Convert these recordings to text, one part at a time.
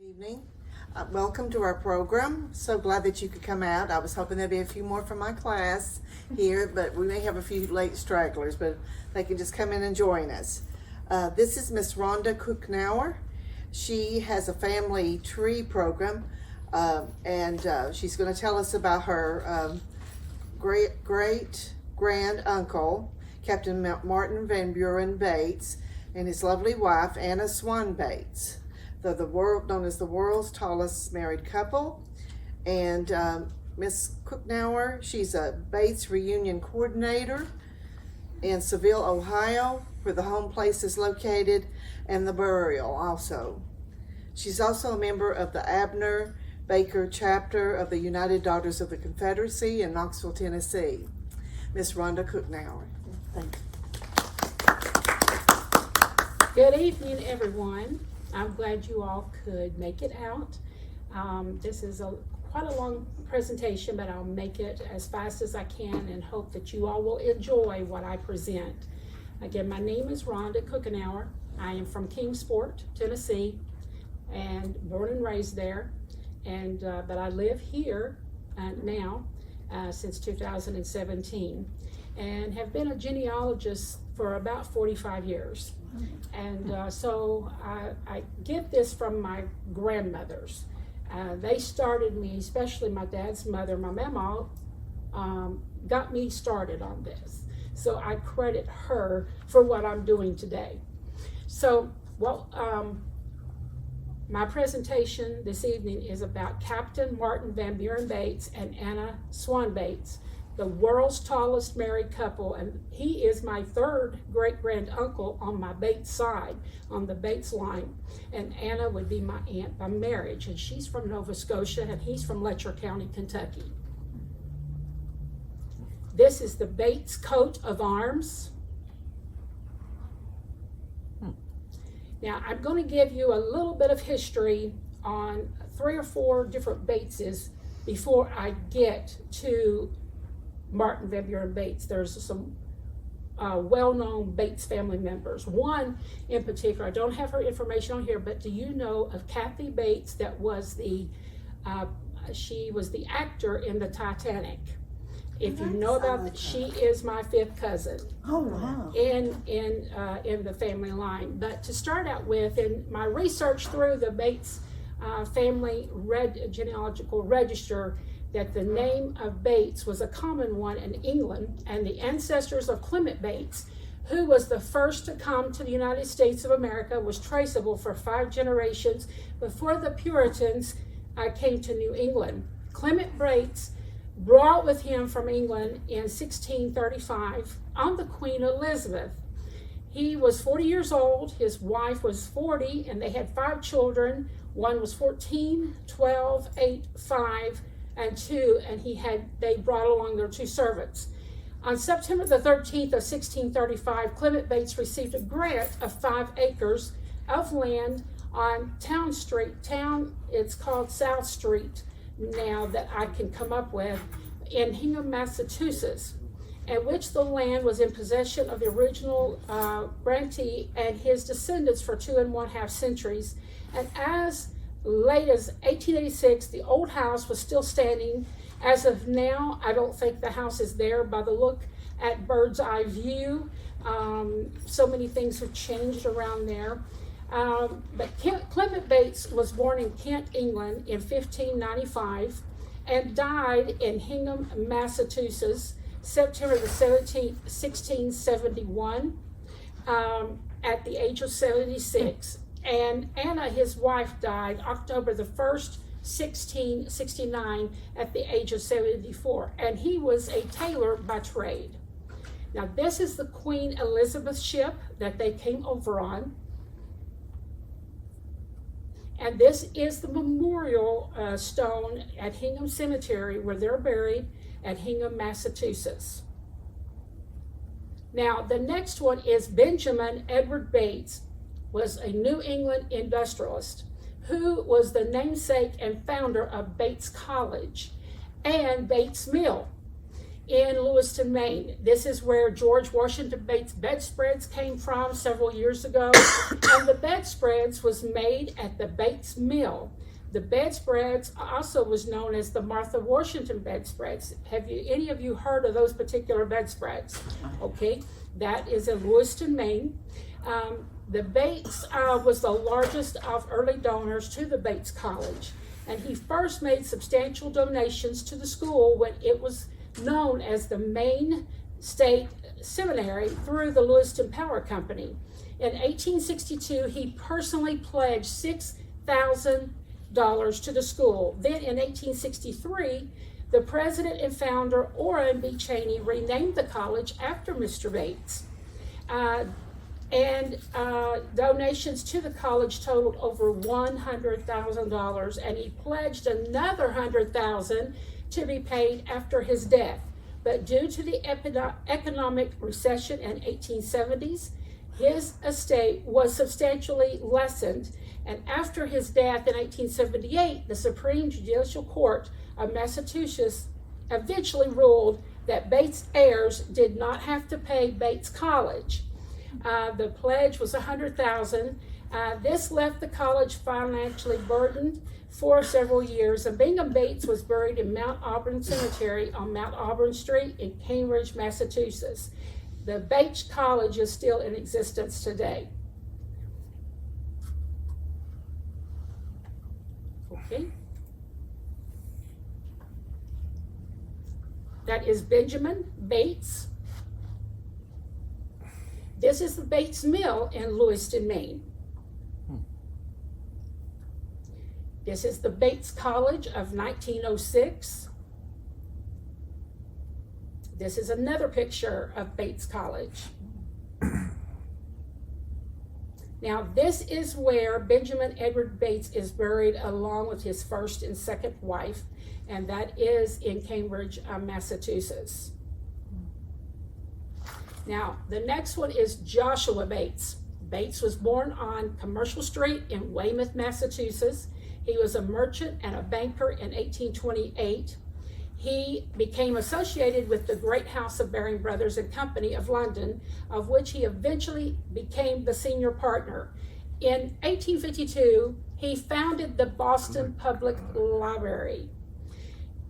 Evening. Welcome to our program. So glad that you could come out. I was hoping there'd be a few more from my class here, but we may have a few late stragglers, but they can just come in and join us. This is Miss Rhonda Cookenour. She has a family tree program, and she's going to tell us about her great grand uncle, Captain Martin Van Buren Bates, and his lovely wife, Anna Swan Bates. They're known as the world's tallest married couple. And Miss Cookenour, she's a Bates reunion coordinator in Seville, Ohio, where the home place is located, and the burial also. She's also a member of the Abner Baker chapter of the United Daughters of the Confederacy in Knoxville, Tennessee. Miss Rhonda Cookenour. Thank you. Good evening, everyone. I'm glad you all could make it out. This is quite a long presentation, but I'll make it as fast as I can and hope that you all will enjoy what I present. Again, my name is Rhonda Cookenour. I am from Kingsport, Tennessee, and born and raised there. And but I live here now since 2017, and have been a genealogist for about 45 years. And so I get this from my grandmothers. They started me, especially my dad's mother, my mama, got me started on this. So I credit her for what I'm doing today. So, my presentation this evening is about Captain Martin Van Buren Bates and Anna Swan Bates, the world's tallest married couple, and he is my third great-grand uncle on my Bates side, on the Bates line, and Anna would be my aunt by marriage, and she's from Nova Scotia, and he's from Letcher County, Kentucky. This is the Bates coat of arms. Now, I'm going to give you a little bit of history on 3 or 4 different Bateses before I get to Martin Van Buren Bates. There's some well-known Bates family members. One in particular, I don't have her information on here, but do you know of Kathy Bates? That was she was the actor in the Titanic. If you know about that, she is my 5th cousin. Oh, wow. In the family line. But to start out with, in my research through the Bates family genealogical register, that the name of Bates was a common one in England, and the ancestors of Clement Bates, who was the first to come to the United States of America, was traceable for 5 generations before the Puritans came to New England. Clement Bates brought with him from England in 1635 on the Queen Elizabeth. He was 40 years old, his wife was 40, and they had 5 children. One was 14, 12, 8, 5, and 2, and they brought along their 2 servants. On September the 13th of 1635, Clement Bates received a grant of 5 acres of land on Town Street. It's called South Street now that I can come up with, in Hingham, Massachusetts, in which the land was in possession of the original grantee and his descendants for 2 1/2 centuries. And as late as 1886, the old house was still standing. As of now, I don't think the house is there by the look at bird's eye view. So many things have changed around there. But Clement Bates was born in Kent, England in 1595 and died in Hingham, Massachusetts, September the 17th, 1671, at the age of 76. And Anna, his wife, died October the 1st, 1669, at the age of 74. And he was a tailor by trade. Now, this is the Queen Elizabeth ship that they came over on. And this is the memorial stone at Hingham Cemetery, where they're buried at Hingham, Massachusetts. Now, the next one is Benjamin Edward Bates, was a New England industrialist who was the namesake and founder of Bates College and Bates Mill. in Lewiston, Maine. This is where George Washington Bates bedspreads came from several years ago. And the bedspreads was made at the Bates Mill. The bedspreads also was known as the Martha Washington bedspreads. Have any of you heard of those particular bedspreads? Okay, that is in Lewiston, Maine. The Bates was the largest of early donors to the Bates College. And he first made substantial donations to the school when it was known as the Maine State Seminary through the Lewiston Power Company. In 1862, he personally pledged $6,000 to the school. Then in 1863, the president and founder, Orrin B. Cheney, renamed the college after Mr. Bates. Donations to the college totaled over $100,000, and he pledged another $100,000 to be paid after his death. But due to the economic recession in 1870s, his estate was substantially lessened, and after his death in 1878, the Supreme Judicial Court of Massachusetts eventually ruled that Bates heirs did not have to pay Bates College. The pledge was $100,000. This left the college financially burdened for several years, and Bingham Bates was buried in Mount Auburn Cemetery on Mount Auburn Street in Cambridge, Massachusetts. The Bates College is still in existence today. Okay. That is Benjamin Bates. This is the Bates Mill in Lewiston, Maine. This is the Bates College of 1906. This is another picture of Bates College. Now, this is where Benjamin Edward Bates is buried along with his first and second wife, and that is in Cambridge, Massachusetts. Now, the next one is Joshua Bates. Bates was born on Commercial Street in Weymouth, Massachusetts. He was a merchant and a banker in 1828. He became associated with the Great House of Baring Brothers and Company of London, of which he eventually became the senior partner. In 1852, he founded the Boston Public Library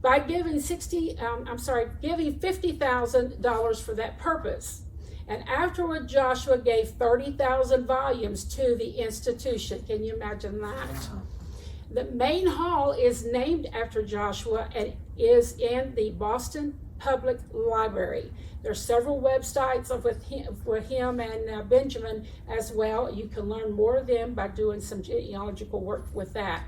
by giving $50,000 for that purpose. And afterward, Joshua gave 30,000 volumes to the institution. Can you imagine that? The main hall is named after Joshua and is in the Boston Public Library. There are several websites with him and Benjamin as well. You can learn more of them by doing some genealogical work with that.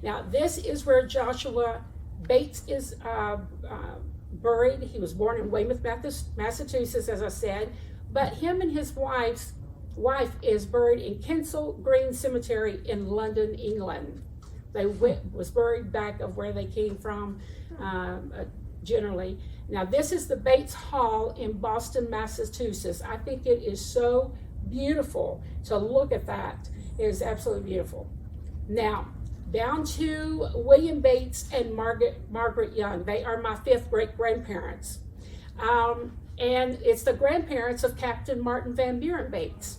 Now, this is where Joshua Bates is buried. He was born in Weymouth, Massachusetts, as I said, but him and his wife is buried in Kensal Green Cemetery in London, England. They was buried back of where they came from, generally. Now, this is the Bates Hall in Boston, Massachusetts. I think it is so beautiful to look at that. It is absolutely beautiful. Now, down to William Bates and Margaret Young. They are my fifth great-grandparents. And it's the grandparents of Captain Martin Van Buren Bates.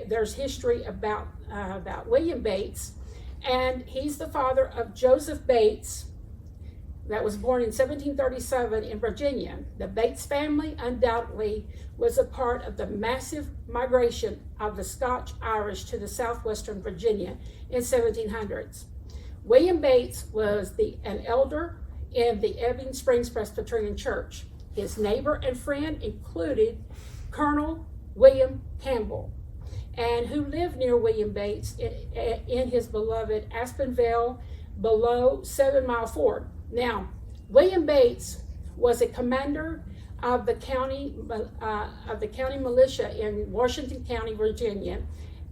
There's history about William Bates, and he's the father of Joseph Bates, that was born in 1737 in Virginia. The Bates family undoubtedly was a part of the massive migration of the Scotch-Irish to the southwestern Virginia in 1700s. William Bates was an elder in the Ebbing Springs Presbyterian Church. His neighbor and friend included Colonel William Campbell, and who lived near William Bates in his beloved Aspenvale below 7 Mile Ford. Now, William Bates was a commander of the county militia in Washington County, Virginia,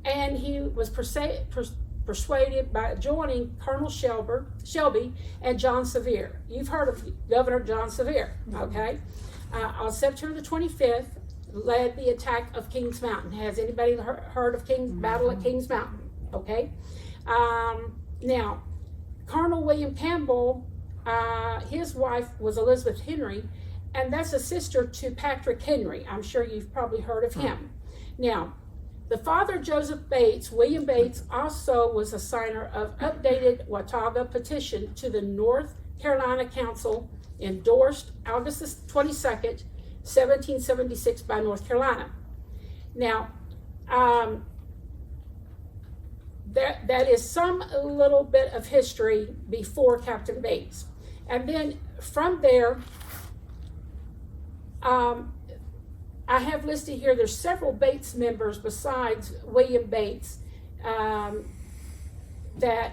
and he was persuaded by joining Colonel Shelby and John Sevier. You've heard of Governor John Sevier, okay? On September the 25th, led the attack of Kings Mountain. Has anybody heard of Battle at Kings Mountain? Okay. Now, Colonel William Campbell his wife was Elizabeth Henry, and that's a sister to Patrick Henry. I'm sure you've probably heard of him. Now, the father, Joseph Bates, William Bates, also was a signer of updated Watauga petition to the North Carolina Council, endorsed August 22nd, 1776 by North Carolina. Now, that is some little bit of history before Captain Bates. And then from there, I have listed here, there's several Bates members besides William Bates that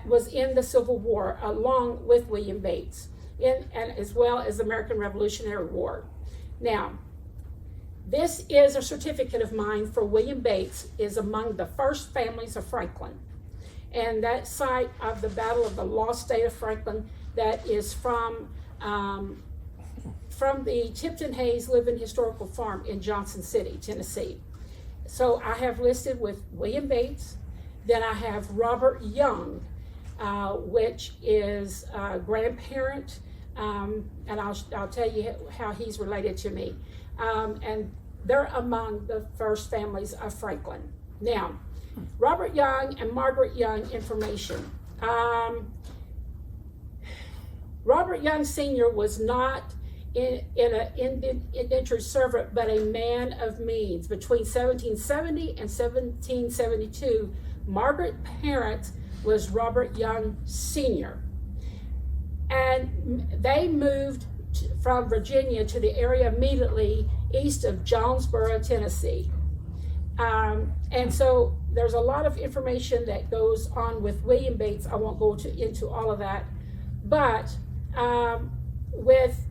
was in the Civil War along with William Bates, and as well as the American Revolutionary War. Now, this is a certificate of mine for William Bates, is among the first families of Franklin. And that site of the Battle of the Lost State of Franklin, that is from the Tipton Hayes Living Historical Farm in Johnson City, Tennessee. So I have listed with William Bates, then I have Robert Young, which is a grandparent, and I'll tell you how he's related to me. And they're among the first families of Franklin. Now, Robert Young and Margaret Young information. Robert Young Sr. was not in an indentured servant, but a man of means. Between 1770 and 1772, Margaret's parent was Robert Young Sr. And they moved from Virginia to the area immediately east of Jonesboro, Tennessee. And so there's a lot of information that goes on with William Bates. I won't go into all of that. But with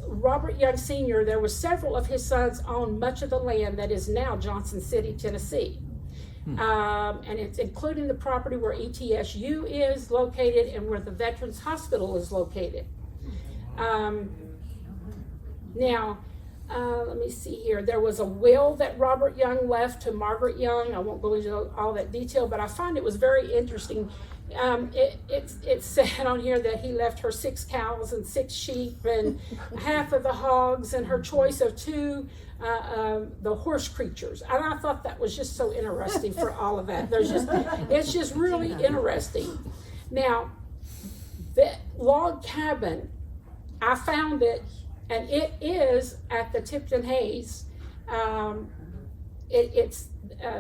Robert Young Sr., there were several of his sons owned much of the land that is now Johnson City, Tennessee. And it's including the property where ETSU is located and where the Veterans Hospital is located. Now, let me see here. There was a will that Robert Young left to Margaret Young. I won't go into all that detail, but I find it was very interesting. It said on here that he left her 6 cows and 6 sheep and half of the hogs and her choice of 2 the horse creatures. And I thought that was just so interesting for all of that. It's just really interesting. Now, the log cabin, I found it, and it is at the Tipton Hayes. It's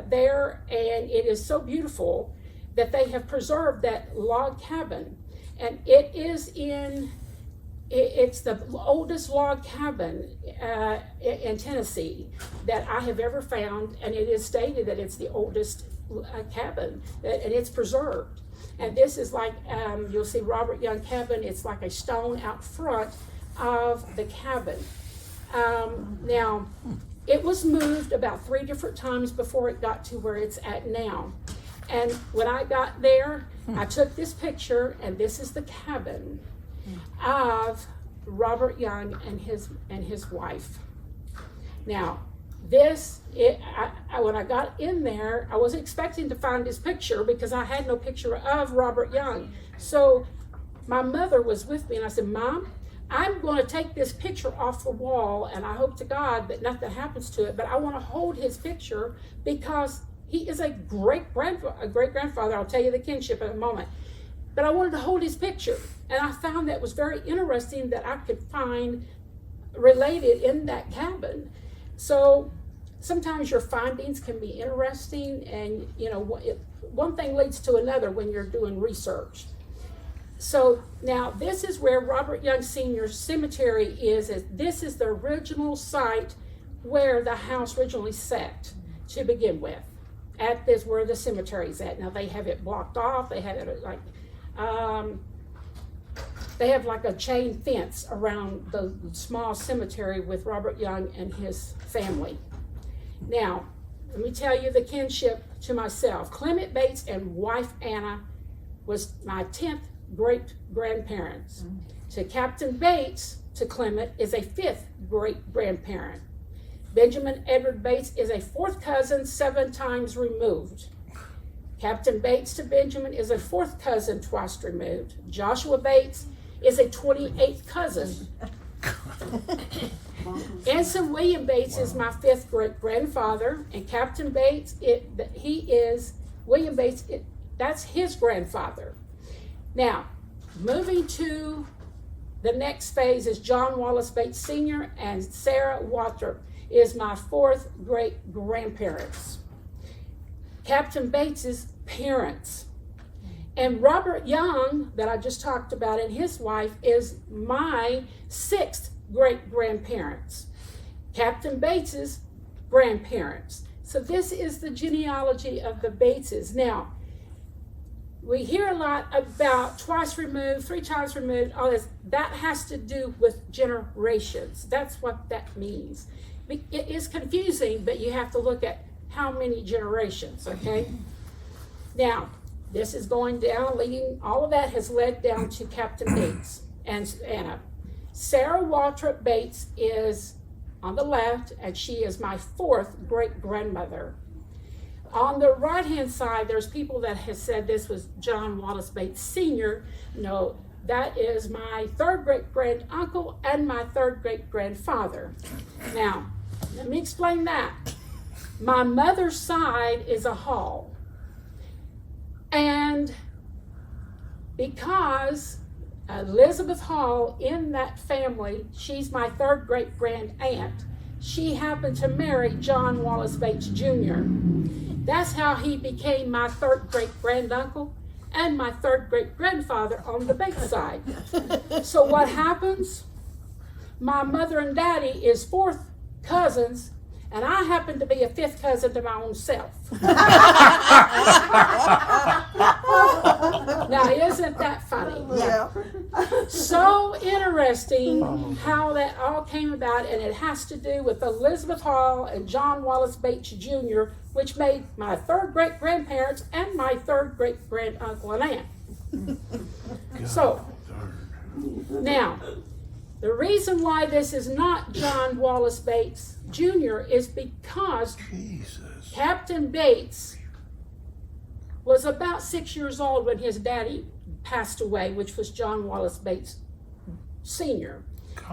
there, and it is so beautiful that they have preserved that log cabin. And it's the oldest log cabin in Tennessee that I have ever found, and it is stated that it's the oldest cabin, and it's preserved. And this is like, you'll see Robert Young cabin, it's like a stone out front of the cabin. Now, it was moved about 3 different times before it got to where it's at now. And when I got there, I took this picture, and this is the cabin of Robert Young and his wife. Now, when I got in there, I wasn't expecting to find this picture because I had no picture of Robert Young. So my mother was with me, and I said, "Mom, I'm going to take this picture off the wall, and I hope to God that nothing happens to it, but I want to hold his picture because he is a great-grandfather. I'll tell you the kinship in a moment. But I wanted to hold his picture, and I found that was very interesting that I could find related in that cabin. So sometimes your findings can be interesting, and one thing leads to another when you're doing research. So now this is where Robert Young Sr.'s cemetery is. This is the original site where the house originally sat to begin with. At this where the cemetery's at. Now they have it blocked off. They have it like they have like a chain fence around the small cemetery with Robert Young and his family. Now, let me tell you the kinship to myself. Clement Bates and wife Anna was my 10th great-grandparents. To Captain Bates, to Clement, is a 5th great-grandparent. Benjamin Edward Bates is a 4th cousin, 7 times removed. Captain Bates to Benjamin is a 4th cousin, twice removed. Joshua Bates is a 28th cousin. Ensign William Bates is my 5th great-grandfather, and Captain Bates, William Bates, that's his grandfather. Now, moving to the next phase is John Wallace Bates Sr. and Sarah Wathrop is my 4th great-grandparents. Captain Bates's parents. And Robert Young, that I just talked about, and his wife, is my 6th great-grandparents. Captain Bates's grandparents. So this is the genealogy of the Bateses. Now, we hear a lot about twice removed, 3 times removed, all this. That has to do with generations. That's what that means. It is confusing, but you have to look at how many generations, okay? Now, this is going down, all of that has led down to Captain Bates and Anna. Sarah Wathrop Bates is on the left, and she is my 4th great-grandmother. On the right-hand side, there's people that have said this was John Wallace Bates Sr. No, that is my 3rd great-grand-uncle and my 3rd great-grandfather. Now, let me explain that. My mother's side is a hall. And because Elizabeth Hall in that family, she's my 3rd great-grand-aunt, she happened to marry John Wallace Bates Jr. That's how he became my 3rd great-granduncle and my 3rd great-grandfather on the Bates side. So what happens? My mother and daddy is 4th cousins, and I happen to be a 5th cousin to my own self. Now, isn't that funny? Yeah. So interesting how that all came about, and it has to do with Elizabeth Hall and John Wallace Bates Jr., which made my 3rd great-grandparents and my 3rd great-granduncle and aunt. So, now, the reason why this is not John Wallace Bates Jr. is because Captain Bates was about 6 years old when his daddy passed away, which was John Wallace Bates Sr.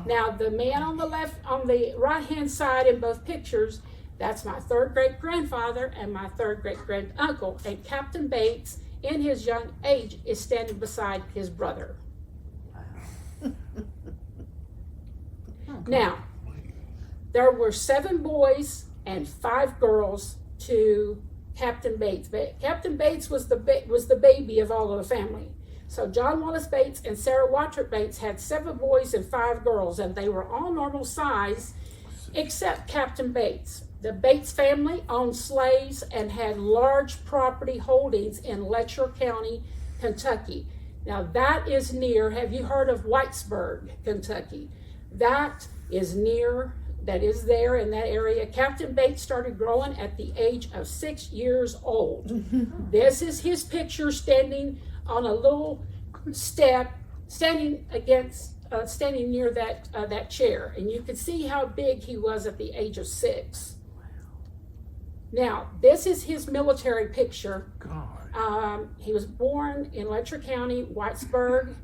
Now, the man on the right-hand side in both pictures, that's my 3rd great-grandfather and my 3rd great-granduncle, and Captain Bates, in his young age, is standing beside his brother. Now, there were 7 boys and 5 girls to Captain Bates. Captain Bates was the baby of all of the family. So John Wallace Bates and Sarah Wathrop Bates had 7 boys and 5 girls, and they were all normal size, except Captain Bates. The Bates family owned slaves and had large property holdings in Letcher County, Kentucky. Now that is near, have you heard of Whitesburg, Kentucky? That is there in that area. Captain Bates started growing at the age of 6 years old. This is his picture standing on a little step, standing near that chair, and you can see how big he was at the age of 6. Now, this is his military picture. He was born in Letcher County, Whitesburg,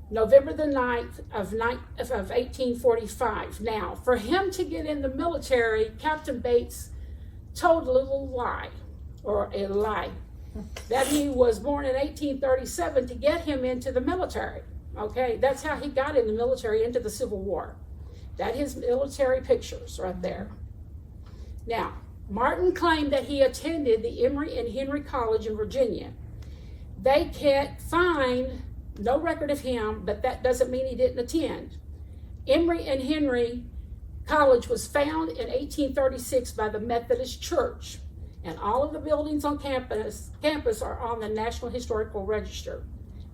November the 9th of 1845. Now, for him to get in the military, Captain Bates told a little lie, that he was born in 1837 to get him into the military. Okay, that's how he got in the military into the Civil War. That is military pictures right there. Now, Martin claimed that he attended the Emory and Henry College in Virginia. They can't find no record of him, but that doesn't mean he didn't attend. Emory and Henry College was found in 1836 by the Methodist Church, and all of the buildings on campus are on the National Historical Register.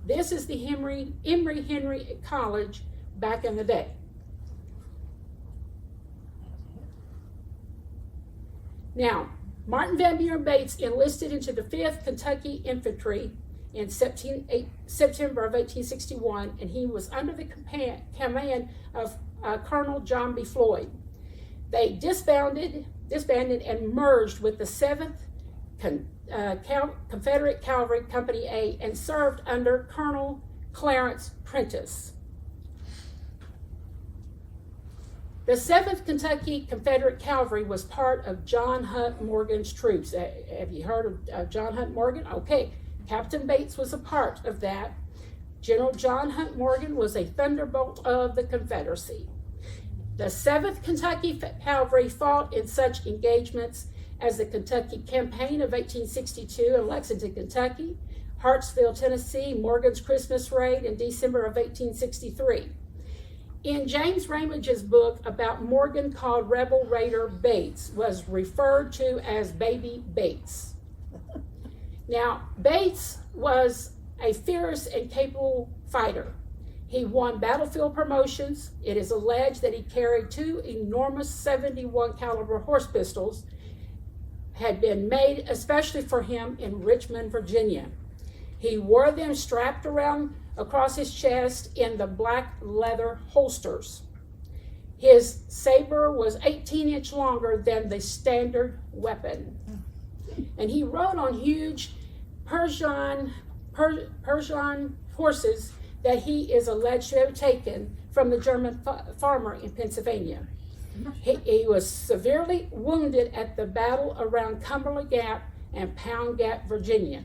This is the Emory Henry College back in the day. Now, Martin Van Buren Bates enlisted into the 5th Kentucky Infantry in September of 1861, and he was under the command of Colonel John B. Floyd. They disbanded and merged with the 7th Confederate Cavalry Company A and served under Colonel Clarence Prentiss. The 7th Kentucky Confederate Cavalry was part of John Hunt Morgan's troops. Have you heard of John Hunt Morgan? Okay, Captain Bates was a part of that. General John Hunt Morgan was a thunderbolt of the Confederacy. The 7th Kentucky Cavalry fought in such engagements as the Kentucky Campaign of 1862 in Lexington, Kentucky, Hartsville, Tennessee, Morgan's Christmas Raid in December of 1863. In James Ramage's book about Morgan, called Rebel Raider Bates, was referred to as Baby Bates. Now, Bates was a fierce and capable fighter. He won battlefield promotions. It is alleged that he carried 2 enormous 71 caliber horse pistols, had been made especially for him in Richmond, Virginia. He wore them strapped around across his chest in the black leather holsters. His saber was 18-inch longer than the standard weapon. And he rode on huge Persian horses that he is alleged to have taken from the German farmer in Pennsylvania. He was severely wounded at the battle around Cumberland Gap and Pound Gap, Virginia.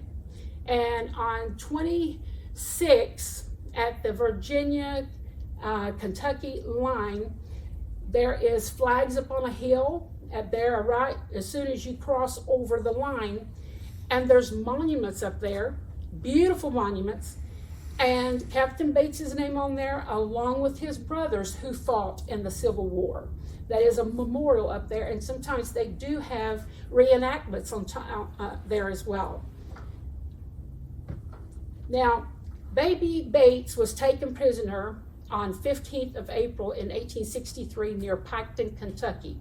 And on 26 at the Virginia-Kentucky line, there is flags up on a hill there right as soon as you cross over the line, and there's monuments up there, beautiful monuments, and Captain Bates' name on there, along with his brothers who fought in the Civil War. That is a memorial up there, and sometimes they do have reenactments on there as well. Now, Baby Bates was taken prisoner on 15th of April in 1863 near Piketon, Kentucky.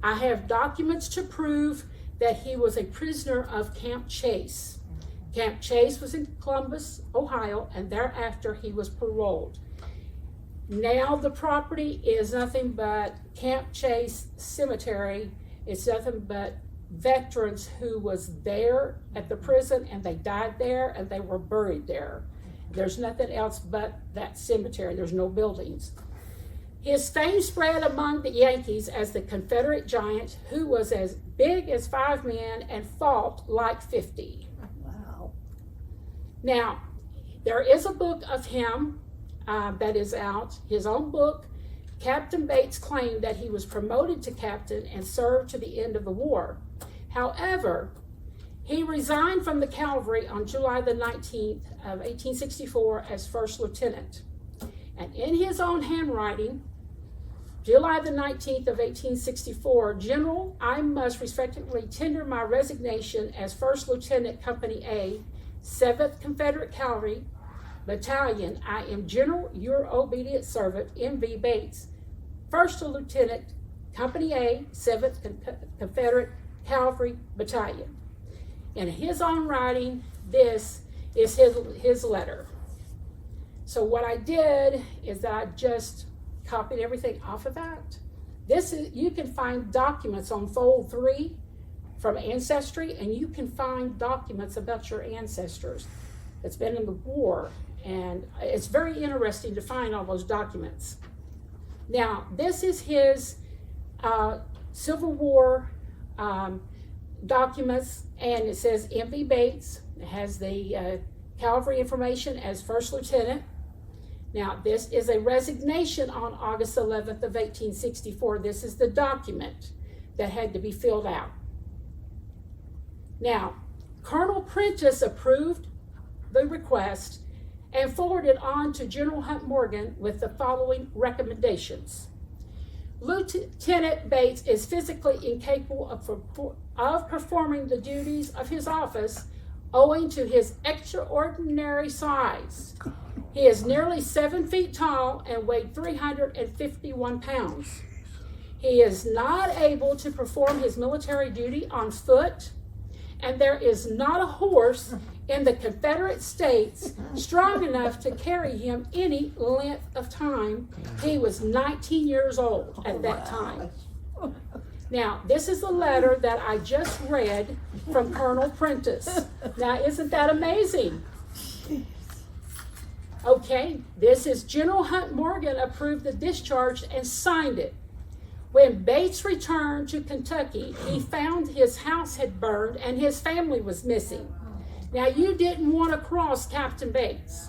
I have documents to prove that he was a prisoner of Camp Chase. Camp Chase was in Columbus, Ohio, and thereafter he was paroled. Now the property is nothing but Camp Chase Cemetery. It's nothing but veterans who was there at the prison, and they died there and they were buried there. There's nothing else but that cemetery. There's no buildings. His fame spread among the Yankees as the Confederate giant who was as big as 5 men and fought like 50. Wow. Now, there is a book of him that is out, his own book. Captain Bates claimed that he was promoted to captain and served to the end of the war. However, he resigned from the cavalry on July the 19th of 1864 as first lieutenant. And in his own handwriting, July the 19th of 1864, General, I must respectfully tender my resignation as First Lieutenant Company A, 7th Confederate Cavalry Battalion. I am General, your obedient servant, M.V. Bates, First Lieutenant Company A, 7th Confederate Cavalry Battalion. In his own writing, this is his letter. So what I did is that I just copied everything off of that. You can find documents on fold 3 from Ancestry, and you can find documents about your ancestors that's been in the war, and it's very interesting to find all those documents. Now, this is his Civil War documents, and it says M.V. Bates. It has the cavalry information as first lieutenant. Now, this is a resignation on August 11th of 1864. This is the document that had to be filled out. Now, Colonel Prentiss approved the request and forwarded on to General Hunt Morgan with the following recommendations. Lieutenant Bates is physically incapable of performing the duties of his office owing to his extraordinary size. He is nearly 7 feet tall and weighed 351 pounds. He is not able to perform his military duty on foot, and there is not a horse in the Confederate States strong enough to carry him any length of time. He was 19 years old at that time. Now, this is the letter that I just read from Colonel Prentiss. Now, isn't that amazing? Okay, this is General Hunt Morgan approved the discharge and signed it. When Bates returned to Kentucky, he found his house had burned and his family was missing. Now, you didn't want to cross Captain Bates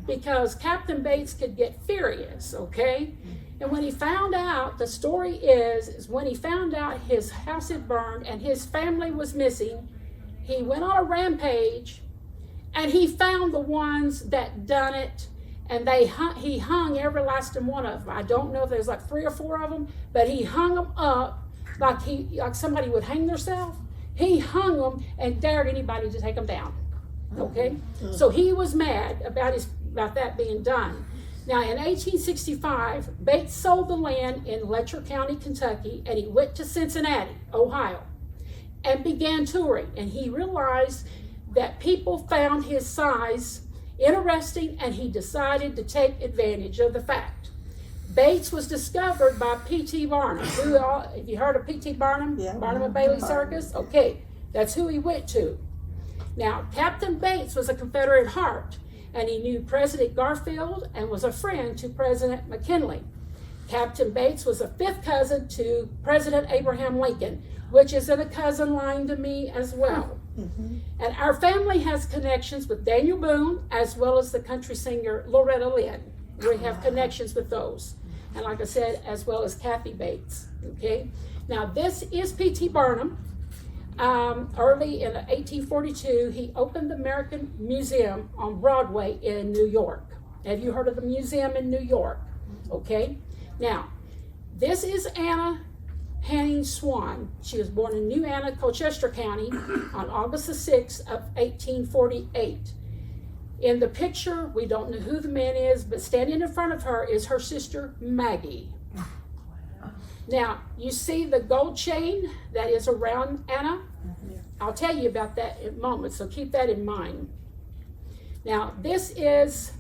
because Captain Bates could get furious, okay? And when he found out, the story is when he found out his house had burned and his family was missing, he went on a rampage and he found the ones that done it, and he hung every last one of them. I don't know if there's like 3 or 4 of them, but he hung them up like somebody would hang themselves. He hung them and dared anybody to take them down. Okay, so he was mad about that being done. Now, in 1865, Bates sold the land in Letcher County, Kentucky, and he went to Cincinnati, Ohio, and began touring. And he realized that people found his size interesting, and he decided to take advantage of the fact. Bates was discovered by P.T. Barnum. Have you heard of P.T. Barnum? Yeah. Barnum and Bailey Circus? Okay, that's who he went to. Now, Captain Bates was a Confederate heart, and he knew President Garfield and was a friend to President McKinley. Captain Bates was a 5th cousin to President Abraham Lincoln, which is in a cousin line to me as well. Mm-hmm. And our family has connections with Daniel Boone as well as the country singer Loretta Lynn. We have connections with those. And like I said, as well as Kathy Bates. Okay. Now, this is P.T. Barnum. Early in 1842, he opened the American Museum on Broadway in New York. Have you heard of the museum in New York? Okay. Now, this is Anna Swan. She was born in New Anna, Colchester County on August the 6th of 1848. In the picture, we don't know who the man is, but standing in front of her is her sister, Maggie. Now, you see the gold chain that is around Anna? I'll tell you about that in a moment, so keep that in mind. Now, this is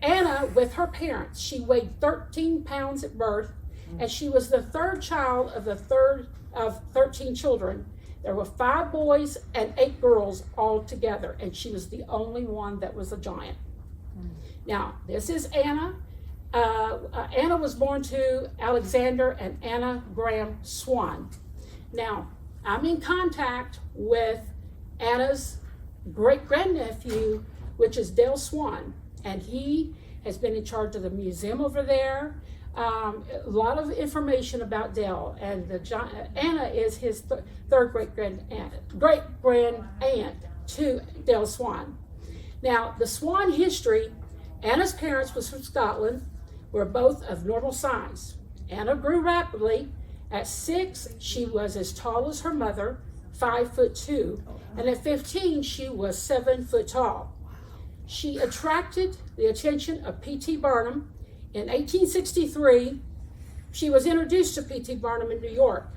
Anna with her parents. She weighed 13 pounds at birth, and she was the 3rd child of the 3rd of 13 children. There were 5 boys and 8 girls all together, and she was the only one that was a giant. Now, this is Anna. Anna was born to Alexander and Anna Graham Swan. Now, I'm in contact with Anna's great-grandnephew, which is Dale Swan, and he has been in charge of the museum over there. A lot of information about Dale, and Anna is his 3rd great-grand aunt to Dale Swan. Now, the Swan history, Anna's parents was from Scotland, were both of normal size. Anna grew rapidly. At 6, she was as tall as her mother, 5'2", and at 15, she was 7 foot tall. She attracted the attention of P.T. Barnum. In 1863, she was introduced to P.T. Barnum in New York,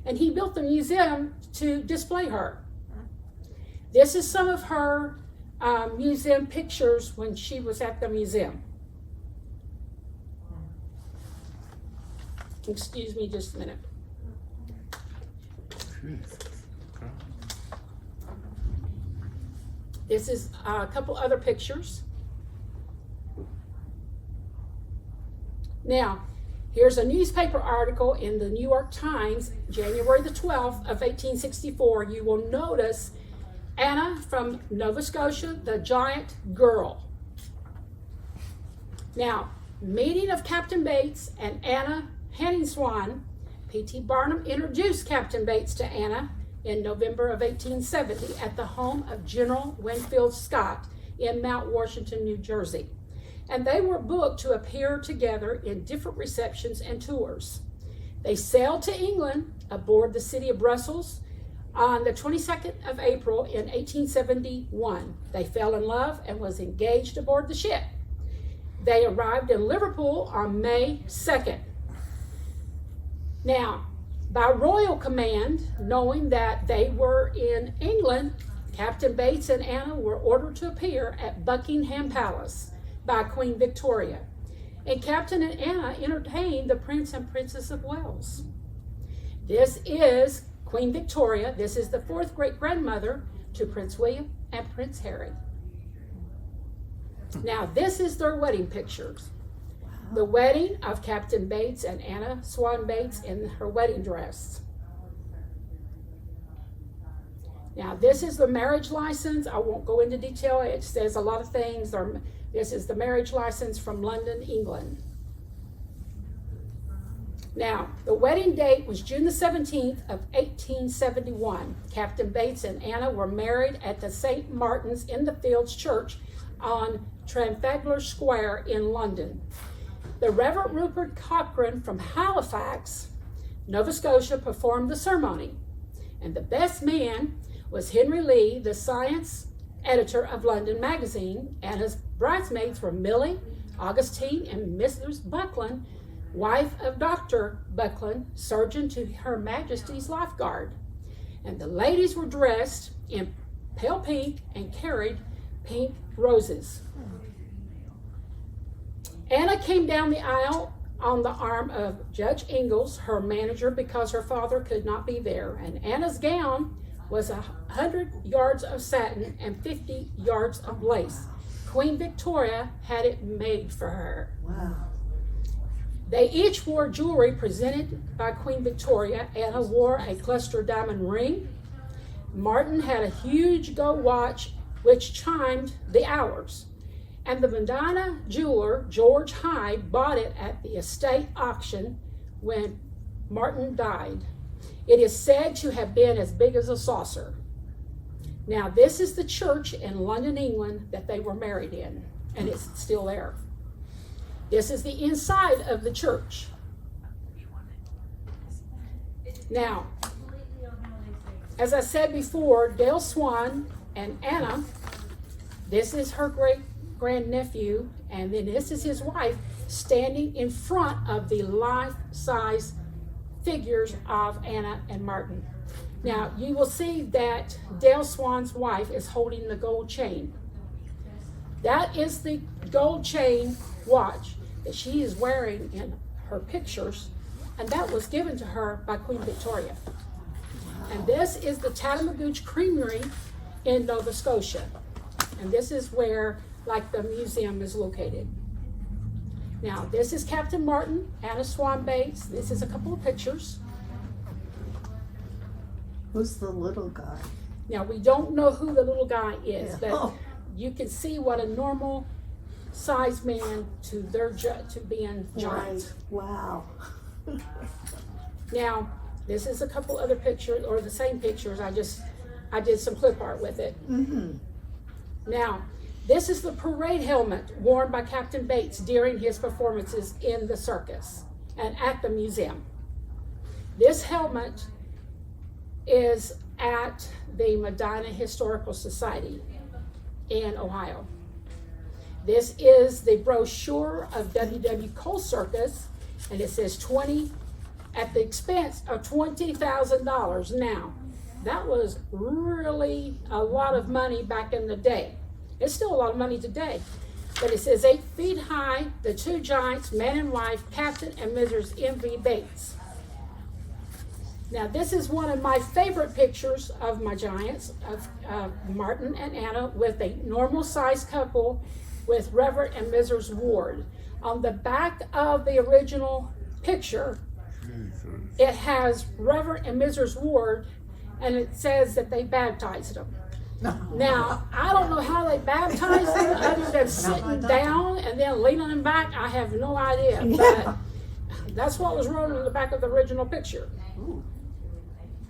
and he built the museum to display her. This is some of her museum pictures when she was at the museum. Excuse me just a minute. This is a couple other pictures. Now, here's a newspaper article in the New York Times, January the 12th of 1864. You will notice Anna from Nova Scotia, the giant girl. Now, meeting of Captain Bates and Anna Swan. P.T. Barnum introduced Captain Bates to Anna in November of 1870 at the home of General Winfield Scott in Mount Washington, New Jersey. And they were booked to appear together in different receptions and tours. They sailed to England aboard the city of Brussels on the 22nd of April in 1871. They fell in love and was engaged aboard the ship. They arrived in Liverpool on May 2nd. Now, by royal command, knowing that they were in England, Captain Bates and Anna were ordered to appear at Buckingham Palace by Queen Victoria. And Captain and Anna entertained the Prince and Princess of Wales. This is Queen Victoria. This is the 4th great-grandmother to Prince William and Prince Harry. Now, this is their wedding pictures. The wedding of Captain Bates and Anna Swan Bates in her wedding dress. Now, this is the marriage license. I won't go into detail. It says a lot of things. This is the marriage license from London, England. Now, the wedding date was June the 17th of 1871. Captain Bates and Anna were married at the St. Martin's in the Fields Church on Trafalgar Square in London. The Reverend Rupert Cochrane from Halifax, Nova Scotia, performed the ceremony. And the best man was Henry Lee, the science editor of London Magazine, and his bridesmaids were Millie, Augustine, and Mrs. Buckland, wife of Dr. Buckland, surgeon to Her Majesty's Lifeguard. And the ladies were dressed in pale pink and carried pink roses. Anna came down the aisle on the arm of Judge Ingalls, her manager, because her father could not be there. And Anna's gown was 100 yards of satin and 50 yards of lace. Queen Victoria had it made for her. Wow. They each wore jewelry presented by Queen Victoria. Anna wore a cluster diamond ring. Martin had a huge gold watch which chimed the hours. And the Medina jeweler, George Hyde, bought it at the estate auction when Martin died. It is said to have been as big as a saucer. Now, this is the church in London, England that they were married in, and it's still there. This is the inside of the church. Now, as I said before, Dale Swan and Anna, this is her great-grandnephew, and then this is his wife standing in front of the life-size figures of Anna and Martin. Now, you will see that Dale Swan's wife is holding the gold chain. That is the gold chain watch that she is wearing in her pictures, and that was given to her by Queen Victoria. And this is the Tatamagouche Creamery in Nova Scotia. And this is where, like, the museum is located. Now, this is Captain Martin, Anna Swan Bates. This is a couple of pictures. Who's the little guy? Now, we don't know who the little guy is, Yeah. but Oh. you can see what a normal sized man to being giant. Right. Wow. Now, this is a couple other pictures, or the same pictures. I did some clip art with it. Mm-hmm. Now, this is the parade helmet worn by Captain Bates during his performances in the circus and at the museum. This helmet is at the Medina Historical Society in Ohio. This is the brochure of W.W. Cole Circus, and it says 20 at the expense of $20,000. Now, that was really a lot of money back in the day. It's still a lot of money today. But it says 8 feet high, the two giants, man and wife, Captain and Mrs. M.V. Bates. Now, this is one of my favorite pictures of my giants, of Martin and Anna, with a normal sized couple with Reverend and Mrs. Ward. On the back of the original picture, it has Reverend and Mrs. Ward, and it says that they baptized them. Now, I don't know how they baptized them other than sitting down and then leaning them back. I have no idea, but that's what was written on the back of the original picture.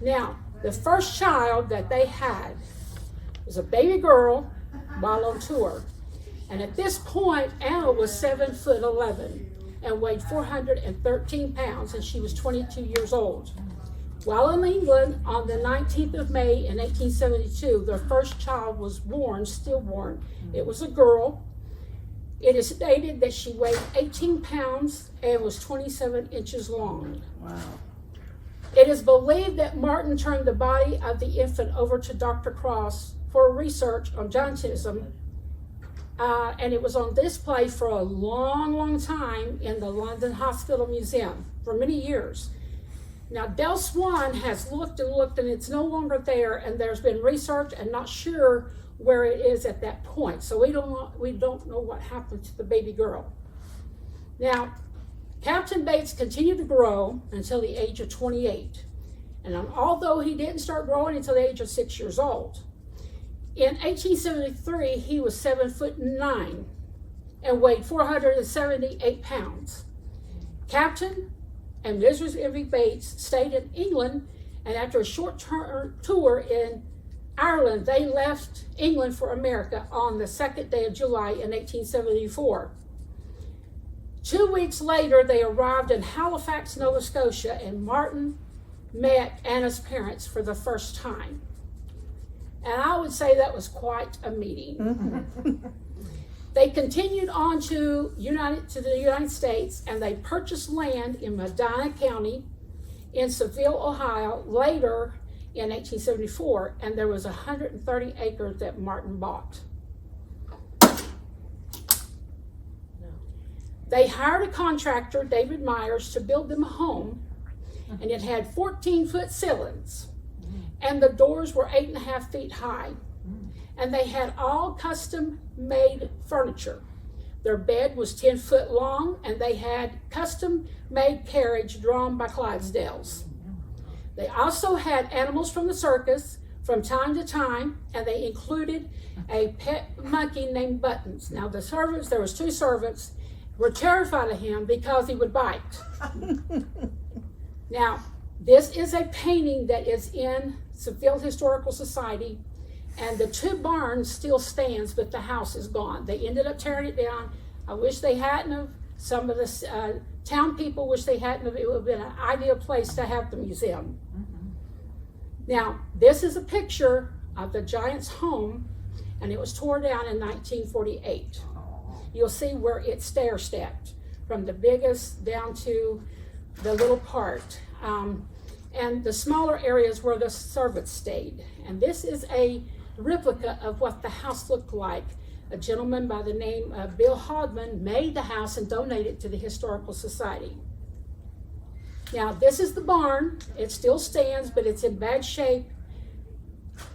Now, the first child that they had was a baby girl while on tour. And at this point, Anna was 7'11" and weighed 413 pounds, and she was 22 years old. While in England, on the 19th of May in 1872, their first child was born, stillborn. It was a girl. It is stated that she weighed 18 pounds and was 27 inches long. Wow. It is believed that Martin turned the body of the infant over to Dr. Cross for research on giantism, and it was on display for a long, long time in the London Hospital Museum for many years. Now, Del Swan has looked and looked, and it's no longer there, and there's been research and not sure where it is at that point. So we don't know what happened to the baby girl. Now, Captain Bates continued to grow until the age of 28. And although he didn't start growing until the age of 6 years old, in 1873, he was 7'9" and weighed 478 pounds. Captain and Mrs. Evie Bates stayed in England, and after a short tour in Ireland, they left England for America on the 2nd day of July in 1874. 2 weeks later, they arrived in Halifax, Nova Scotia, and Martin met Anna's parents for the first time. And I would say that was quite a meeting. They continued on to the United States, and they purchased land in Medina County in Seville, Ohio, later in 1874, and there was 130 acres that Martin bought. They hired a contractor, David Myers, to build them a home, and it had 14-foot ceilings, and the doors were 8.5 feet high. And they had all custom-made furniture. Their bed was 10 foot long, and they had custom-made carriage drawn by Clydesdales. They also had animals from the circus from time to time, and they included a pet monkey named Buttons. Now there was 2 servants, were terrified of him because he would bite. Now, this is a painting that is in Seville Historical Society, and the 2 barns still stands, but the house is gone. They ended up tearing it down. I wish they hadn't have. Some of the town people wish they hadn't have. It would have been an ideal place to have the museum. Now, this is a picture of the Giant's home, and it was torn down in 1948. You'll see where it stair-stepped from the biggest down to the little part. And the smaller areas where the servants stayed. And this is a replica of what the house looked like. A gentleman by the name of Bill Hodman made the house and donated it to the Historical Society. Now, this is the barn. It still stands, but it's in bad shape.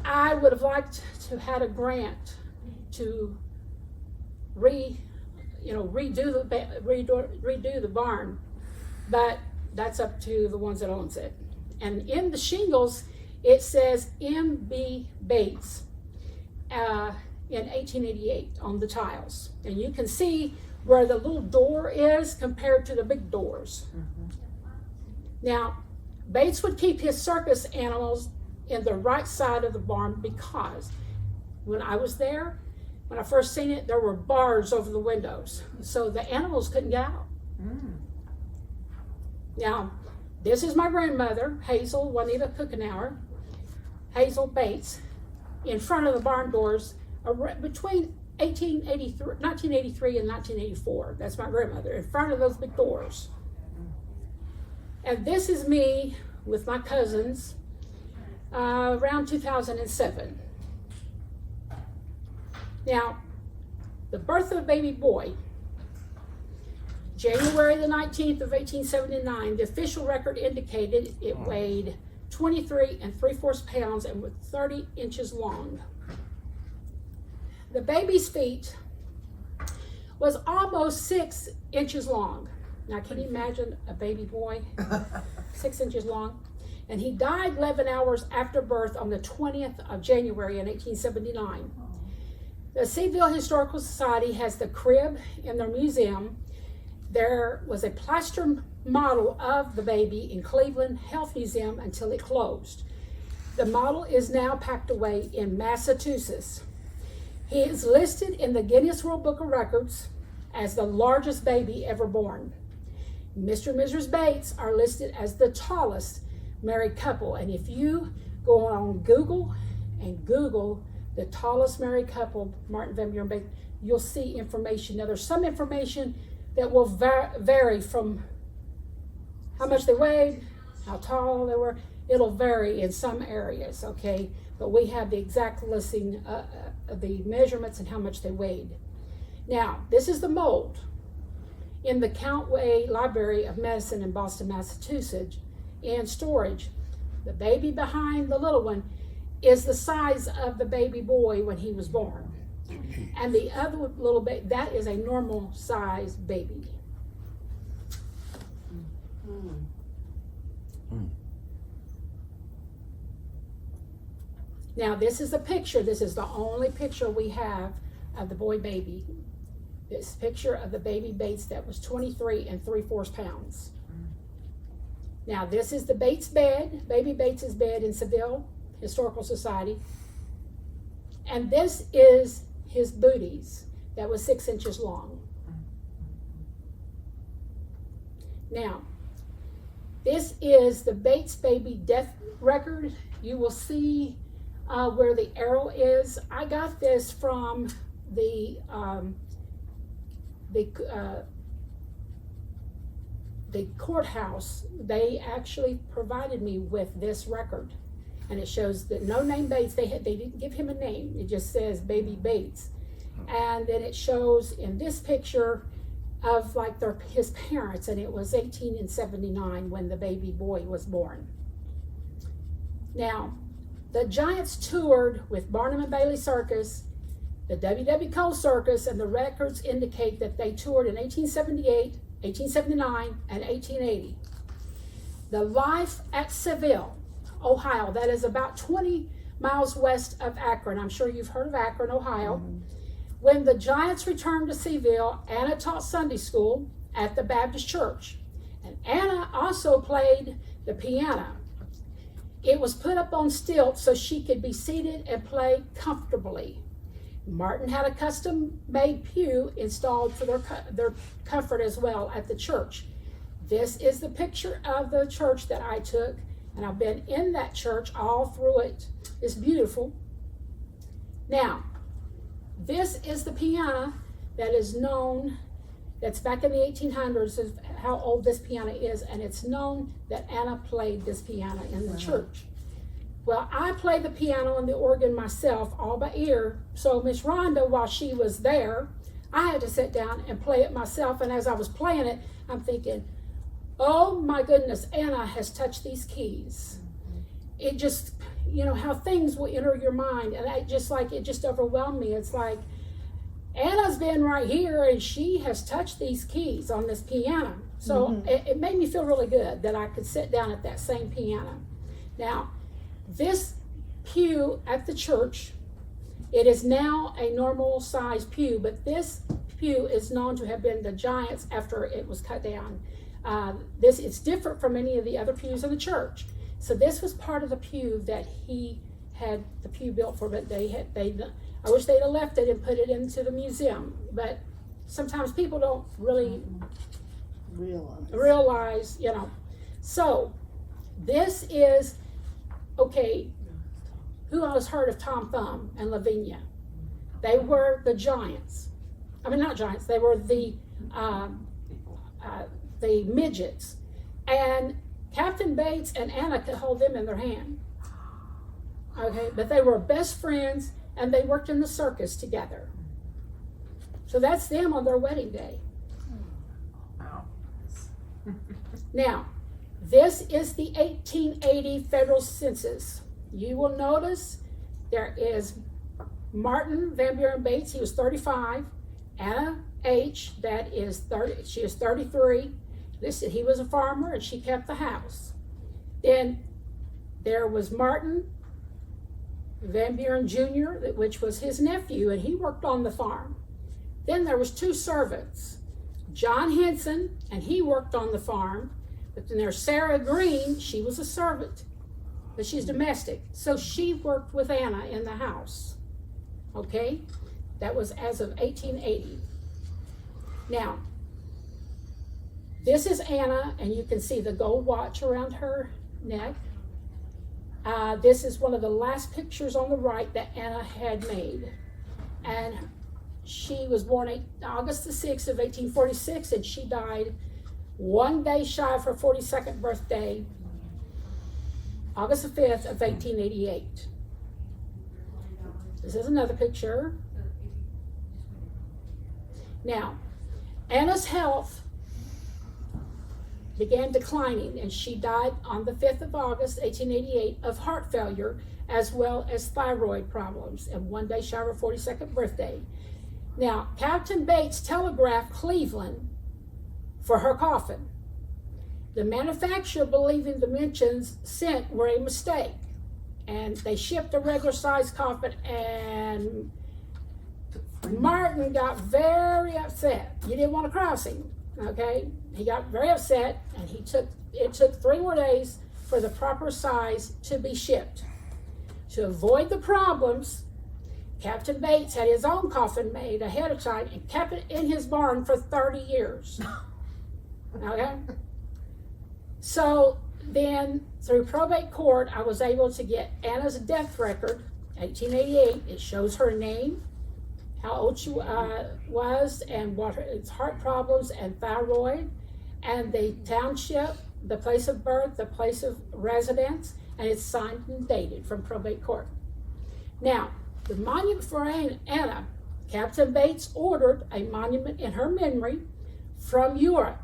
I would have liked to have had a grant to redo the barn, but that's up to the ones that owns it. And in the shingles, it says M.B. Bates in 1888 on the tiles. And you can see where the little door is compared to the big doors. Now, Bates would keep his circus animals in the right side of the barn because when I was there, when I first seen it, there were bars over the windows. So the animals couldn't get out. Now, this is my grandmother, Hazel Rhonda Cookenour, Hazel Bates, in front of the barn doors between 1983 and 1984. That's my grandmother, in front of those big doors. And this is me with my cousins around 2007. Now, the birth of a baby boy, January the 19th of 1879, the official record indicated it weighed 23 3/4 pounds and was 30 inches long. The baby's feet was almost 6 inches long. Now, can you imagine a baby boy 6 inches long? And he died 11 hours after birth on the 20th of January in 1879. The Seville Historical Society has the crib in their museum. There was a plaster model of the baby in Cleveland Health Museum until it closed. The model is now packed away in Massachusetts. He is listed in the Guinness World Book of Records as the largest baby ever born. Mr. and Mrs. Bates are listed as the tallest married couple. And if you go on Google and Google the tallest married couple, Martin Van Buren Bates, you'll see information. Now, there's some information that will vary from how much they weighed, how tall they were. It'll vary in some areas, okay? But we have the exact listing of the measurements and how much they weighed. Now, this is the mold in the Countway Library of Medicine in Boston, Massachusetts. in storage. The baby behind the little one is the size of the baby boy when he was born. And the other little baby, that is a normal size baby. Now this is a picture, this is the only picture we have of the boy baby. This picture of the baby Bates that was 23 3/4 pounds. Now this is the Bates bed, baby Bates's bed in Seville Historical Society. And this is his booties that was 6 inches long. Now, this is the Bates baby death record. You will see where the arrow is. I got this from the courthouse. They actually provided me with this record, and it shows that no name Bates. They didn't give him a name. It just says baby Bates, and then it shows in this picture of like his parents, and it was 1879 when the baby boy was born. Now, the Giants toured with Barnum and Bailey Circus, the W.W. Cole Circus, and the records indicate that they toured in 1878, 1879, and 1880. The Life at Seville, Ohio, that is about 20 miles west of Akron. I'm sure you've heard of Akron, Ohio. Mm-hmm. When the Giants returned to Seville, Anna taught Sunday school at the Baptist church. And Anna also played the piano. It was put up on stilts so she could be seated and play comfortably. Martin had a custom-made pew installed for their comfort as well at the church. This is the picture of the church that I took, and I've been in that church all through it. It's beautiful. Now, this is the piano that is known, that's back in the 1800s, is how old this piano is, and it's known that Anna played this piano in the church. Well, I played the piano and the organ myself, all by ear, so Miss Rhonda, while she was there, I had to sit down and play it myself, and as I was playing it, I'm thinking, oh my goodness, Anna has touched these keys. It just, you know, how things will enter your mind, and it just overwhelmed me. It's like, Anna's been right here, and she has touched these keys on this piano. So it made me feel really good that I could sit down at that same piano. Now, this pew at the church, it is now a normal size pew, but this pew is known to have been the Giants after it was cut down. It's different from any of the other pews in the church. So this was part of the pew that he had the pew built for, but I wish they'd have left it and put it into the museum. But sometimes people don't really realize, you know. So this is, okay, who has heard of Tom Thumb and Lavinia? They were the Giants. I mean, not Giants, they were the midgets. And Captain Bates and Anna could hold them in their hand. Okay, but they were best friends, and they worked in the circus together. So that's them on their wedding day. Wow. Now, this is the 1880 federal census. You will notice there is Martin Van Buren Bates, he was 35. Anna H, that is 30, she is 33. Listen, he was a farmer and she kept the house. Then there was Martin Van Buren Jr., which was his nephew, and he worked on the farm. Then there was 2 servants, John Henson, and he worked on the farm. But then there's Sarah Green, she was a servant, but she's domestic. So she worked with Anna in the house. Okay? That was as of 1880. Now, this is Anna, and you can see the gold watch around her neck. This is one of the last pictures on the right that Anna had made. And she was born August the 6th of 1846, and she died one day shy of her 42nd birthday, August the 5th of 1888. This is another picture. Now, Anna's health began declining, and she died on the 5th of August, 1888, of heart failure, as well as thyroid problems, and one day shy of her 42nd birthday. Now, Captain Bates telegraphed Cleveland for her coffin. The manufacturer, believing the dimensions sent were a mistake, and they shipped a regular sized coffin, and Martin got very upset. You didn't want to cross him, okay? He got very upset, and it took 3 more days for the proper size to be shipped. To avoid the problems, Captain Bates had his own coffin made ahead of time and kept it in his barn for 30 years. Okay? So then, through probate court, I was able to get Anna's death record, 1888. It shows her name, how old she was, and what it's heart problems and thyroid, and the township, the place of birth, the place of residence, and it's signed and dated from probate court. Now, the monument for Anna, Captain Bates ordered a monument in her memory from Europe.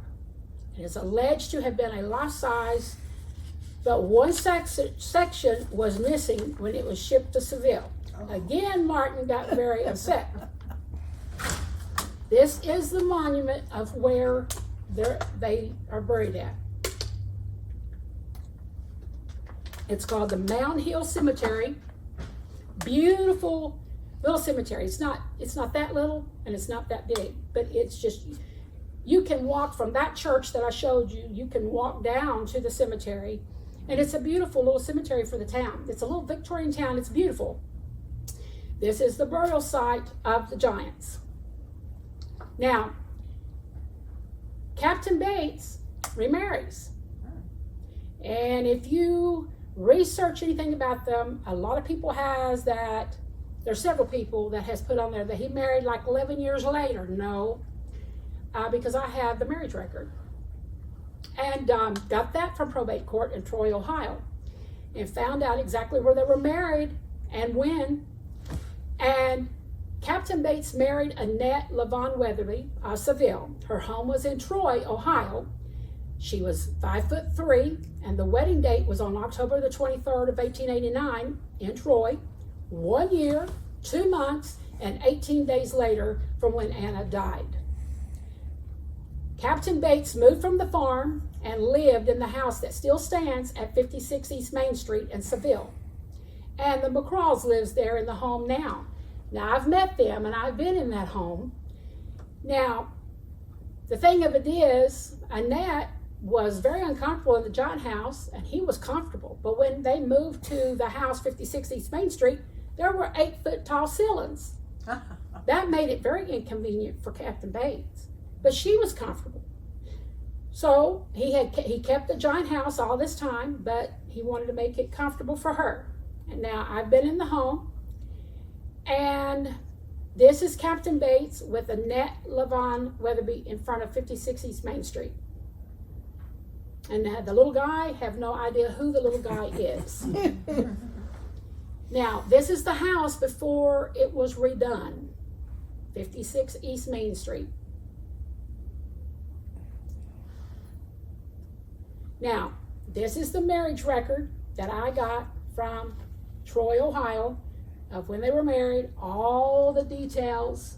It is alleged to have been a life-size, but one section was missing when it was shipped to Seville. Again, Martin got very upset. This is the monument of where they are buried at. It's called the Mound Hill Cemetery. Beautiful little cemetery. It's not that little and it's not that big, but it's just, you can walk from that church that I showed you, you can walk down to the cemetery, and it's a beautiful little cemetery for the town. It's a little Victorian town. It's beautiful. This is the burial site of the giants. Now, Captain Bates remarries. And if you research anything about them, a lot of people there's several people that has put on there that he married like 11 years later. No, because I have the marriage record. And got that from probate court in Troy, Ohio. And found out exactly where they were married and when. And Captain Bates married Annette LaVon Weatherby of Seville. Her home was in Troy, Ohio. She was 5'3", and the wedding date was on October the 23rd of 1889 in Troy, 1 year, 2 months, and 18 days later from when Anna died. Captain Bates moved from the farm and lived in the house that still stands at 56 East Main Street in Seville. And the McCraws lives there in the home now. Now, I've met them, and I've been in that home. Now, the thing of it is, Annette was very uncomfortable in the giant house, and he was comfortable. But when they moved to the house, 56 East Main Street, there were 8-foot-tall ceilings. That made it very inconvenient for Captain Bates. But she was comfortable. So he kept the giant house all this time, but he wanted to make it comfortable for her. And now I've been in the home, and this is Captain Bates with Annette LaVon Weatherby in front of 56 East Main Street. And the little guy, have no idea who the little guy is. Now, this is the house before it was redone. 56 East Main Street. Now, this is the marriage record that I got from Troy, Ohio, of when they were married, all the details.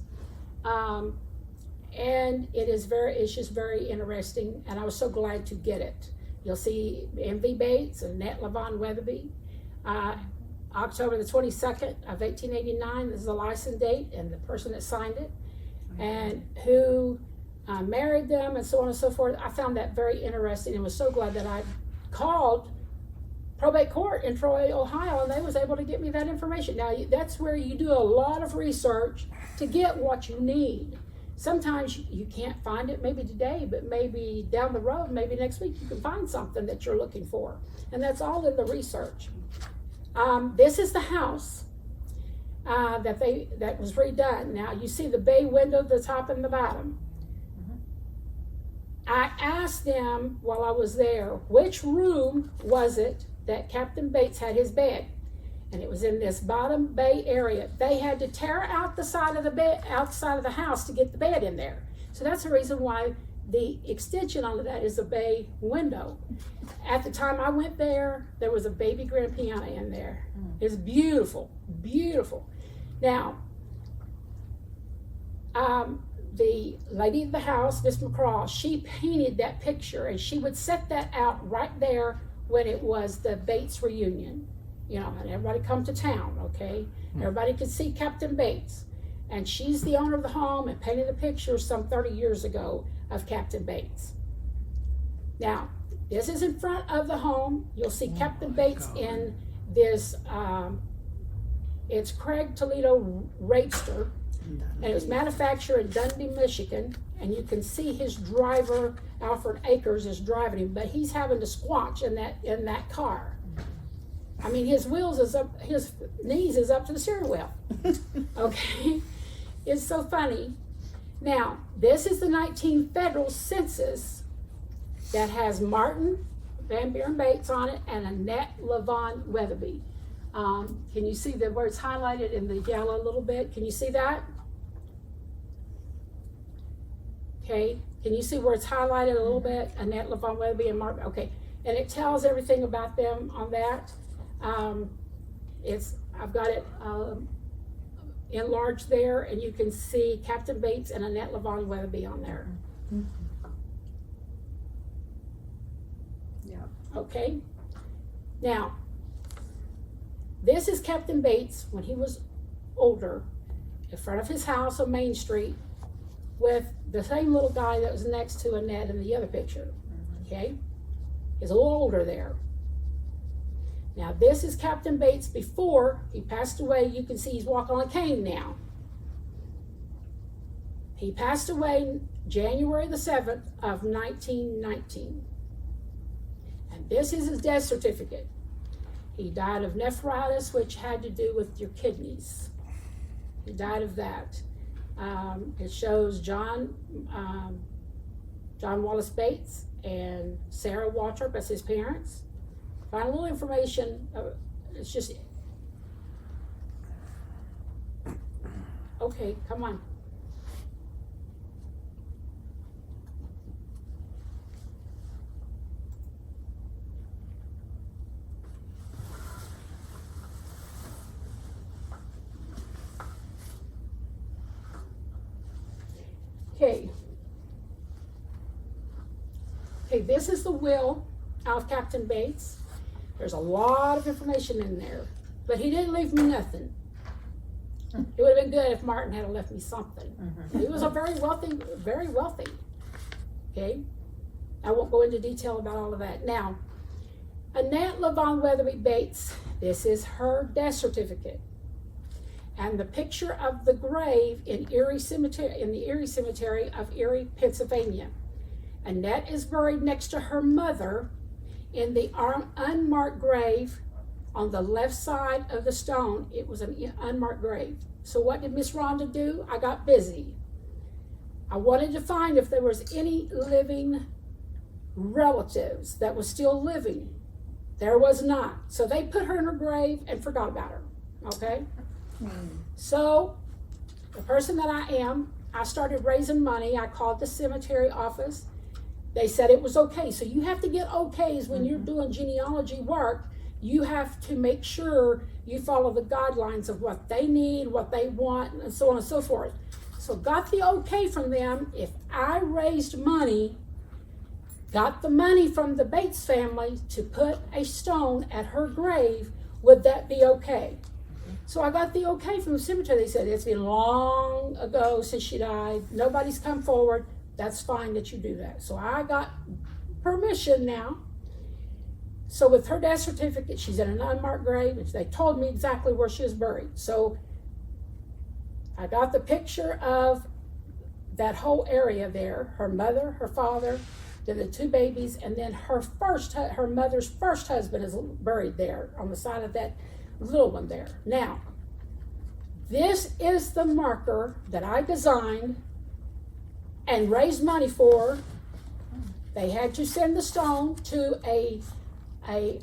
And it's just very interesting, and I was so glad to get it. You'll see M.V. Bates and Annette LaVon Weatherby. October the 22nd of 1889, this is the license date, and the person that signed it, and who married them, and so on and so forth. I found that very interesting and was so glad that I called probate court in Troy, Ohio, and they was able to get me that information. Now, that's where you do a lot of research to get what you need. Sometimes you can't find it maybe today, but maybe down the road, maybe next week, you can find something that you're looking for. And that's all in the research. This is the house that was redone. Now, you see the bay window, the top and the bottom. I asked them while I was there, which room was it that Captain Bates had his bed? And it was in this bottom bay area. They had to tear out the side of the bed, outside of the house, to get the bed in there. So that's the reason why the extension on that is a bay window. At the time I went there, there was a baby grand piano in there. It's beautiful, beautiful. Now, the lady of the house, Miss McCraw, she painted that picture, and she would set that out right there when it was the Bates reunion. You know, and everybody come to town, okay? Everybody could see Captain Bates. And she's the owner of the home and painted a picture some 30 years ago of Captain Bates. Now, this is in front of the home. You'll see Captain Bates in this, it's Craig Toledo Raidster, and it was manufactured in Dundee, Michigan. And you can see his driver, Alfred Akers, is driving him, but he's having to squatch in that car. I mean, his knees is up to the steering wheel. Okay, it's so funny. Now, this is the 19 federal census that has Martin Van Buren Bates on it and Annette LaVon Weatherby. Can you see where it's highlighted in the yellow a little bit? Can you see that? Okay, can you see where it's highlighted a little bit? Annette LaVon Weatherby and Martin. Okay, and it tells everything about them on that. I've got it enlarged there, and you can see Captain Bates and Annette LaVon Weatherby on there. Yeah. Okay. Now, this is Captain Bates when he was older, in front of his house on Main Street, with the same little guy that was next to Annette in the other picture. Okay, he's a little older there. Now, this is Captain Bates before he passed away. You can see he's walking on a cane now. He passed away January the 7th of 1919. And this is his death certificate. He died of nephritis, which had to do with your kidneys. He died of that. It shows John Wallace Bates and Sarah Waltrip as his parents. Find a little information. It's just okay. Come on. Okay. Okay. This is the will of Captain Bates. There's a lot of information in there, but he didn't leave me nothing. It would have been good if Martin had left me something. He was a very wealthy. Okay, I won't go into detail about all of that. Now, Annette LaVon Weatherby Bates, this is her death certificate, and the picture of the grave in Erie Cemetery, in the Erie Cemetery of Erie, Pennsylvania. Annette is buried next to her mother in the unmarked grave on the left side of the stone. It was an unmarked grave. So what did Miss Rhonda do? I got busy. I wanted to find if there was any living relatives that was still living. There was not. So they put her in her grave and forgot about her. Okay? So the person that I am, I started raising money. I called the cemetery office. They said it was okay. So you have to get okays when you're doing genealogy work. You have to make sure you follow the guidelines of what they need, what they want, and so on and so forth. So got the okay from them. If I raised money, got the money from the Bates family to put a stone at her grave, would that be okay? So I got the okay from the cemetery. They said, it's been long ago since she died. Nobody's come forward. That's fine that you do that. So I got permission now. So with her death certificate, she's in an unmarked grave, and they told me exactly where she was buried. So I got the picture of that whole area there, her mother, her father, then the two babies, and then her mother's first husband is buried there on the side of that little one there. Now, this is the marker that I designed and raised money for. They had to send the stone to at a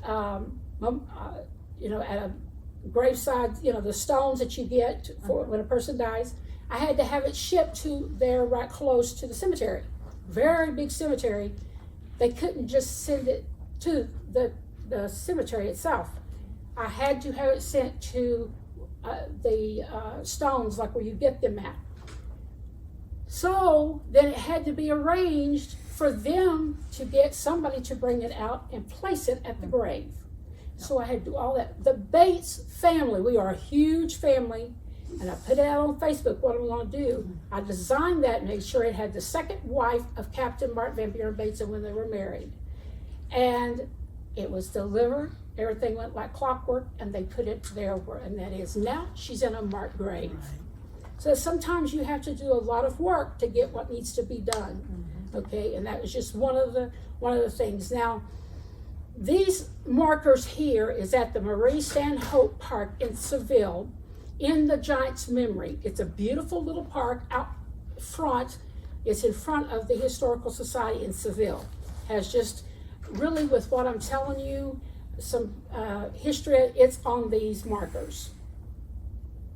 graveside, the stones that you get for when a person dies. I had to have it shipped to there right close to the cemetery. very big cemetery, they couldn't just send it to the cemetery itself. I had to have it sent to the stones, like where you get them at. So then it had to be arranged for them to get somebody to bring it out and place it at the grave. So I had to do all that. The Bates family, we are a huge family, and I put it out on Facebook, what I'm going to do. I designed that, made sure it had the second wife of Captain Martin Van Buren Bates when they were married. And it was delivered, everything went like clockwork, and they put it there, and that is now she's in a marked grave. So sometimes you have to do a lot of work to get what needs to be done. Okay, and that was just one of the things. Now, these markers here is at the Marie Stanhope Park in Seville, in the Giants' memory. It's a beautiful little park out front. It's in front of the Historical Society in Seville. Has just really, with what I'm telling you, some history. It's on these markers.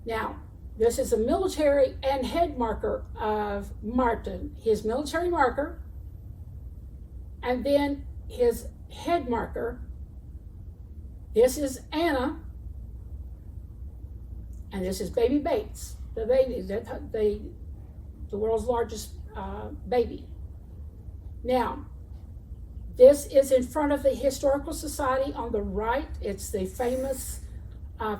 Now, this is a military and head marker of Martin, his military marker, and then his head marker. This is Anna, and this is baby Bates, the baby, the world's largest baby. Now, this is in front of the Historical Society on the right. It's the famous,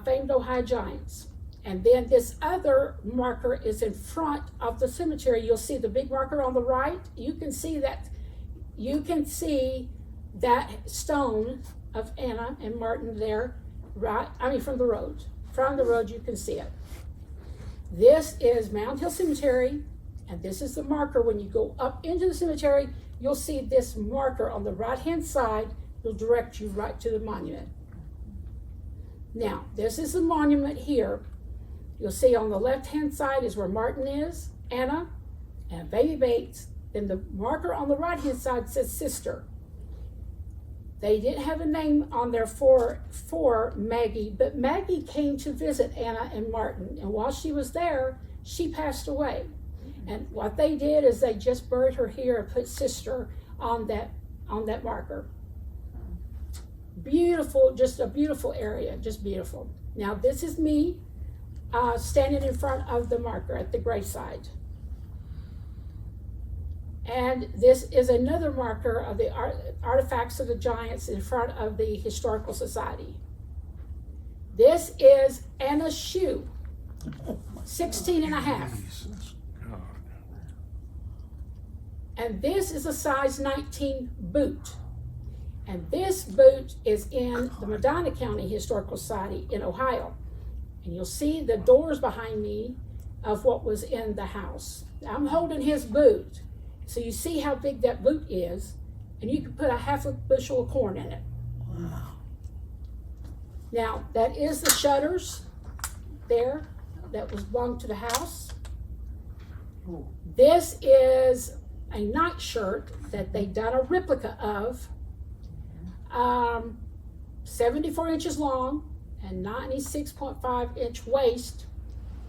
famed Ohio Giants. And then this other marker is in front of the cemetery. You'll see the big marker on the right. You can see that stone of Anna and Martin there, right? I mean, from the road. From the road, you can see it. This is Mound Hill Cemetery, and this is the marker. When you go up into the cemetery, you'll see this marker on the right-hand side. Will direct you right to the monument. Now, this is the monument here. You'll see on the left-hand side is where Martin is, Anna, and baby Bates. Then the marker on the right-hand side says sister. They didn't have a name on there for Maggie, but Maggie came to visit Anna and Martin, and while she was there, she passed away. And what they did is they just buried her here and put sister on that marker. Beautiful, just a beautiful area, just beautiful. Now this is me standing in front of the marker at the graveside. And this is another marker of the artifacts of the Giants in front of the Historical Society. This is Anna's shoe, 16 and a half. And this is a size 19 boot. And this boot is in the Medina County Historical Society in Ohio. And you'll see the doors behind me of what was in the house. I'm holding his boot. So you see how big that boot is, and you can put a half a bushel of corn in it. Wow. Now, that is the shutters there that was belonged to the house. This is a nightshirt that they done a replica of, 74 inches long and 96.5 inch waist.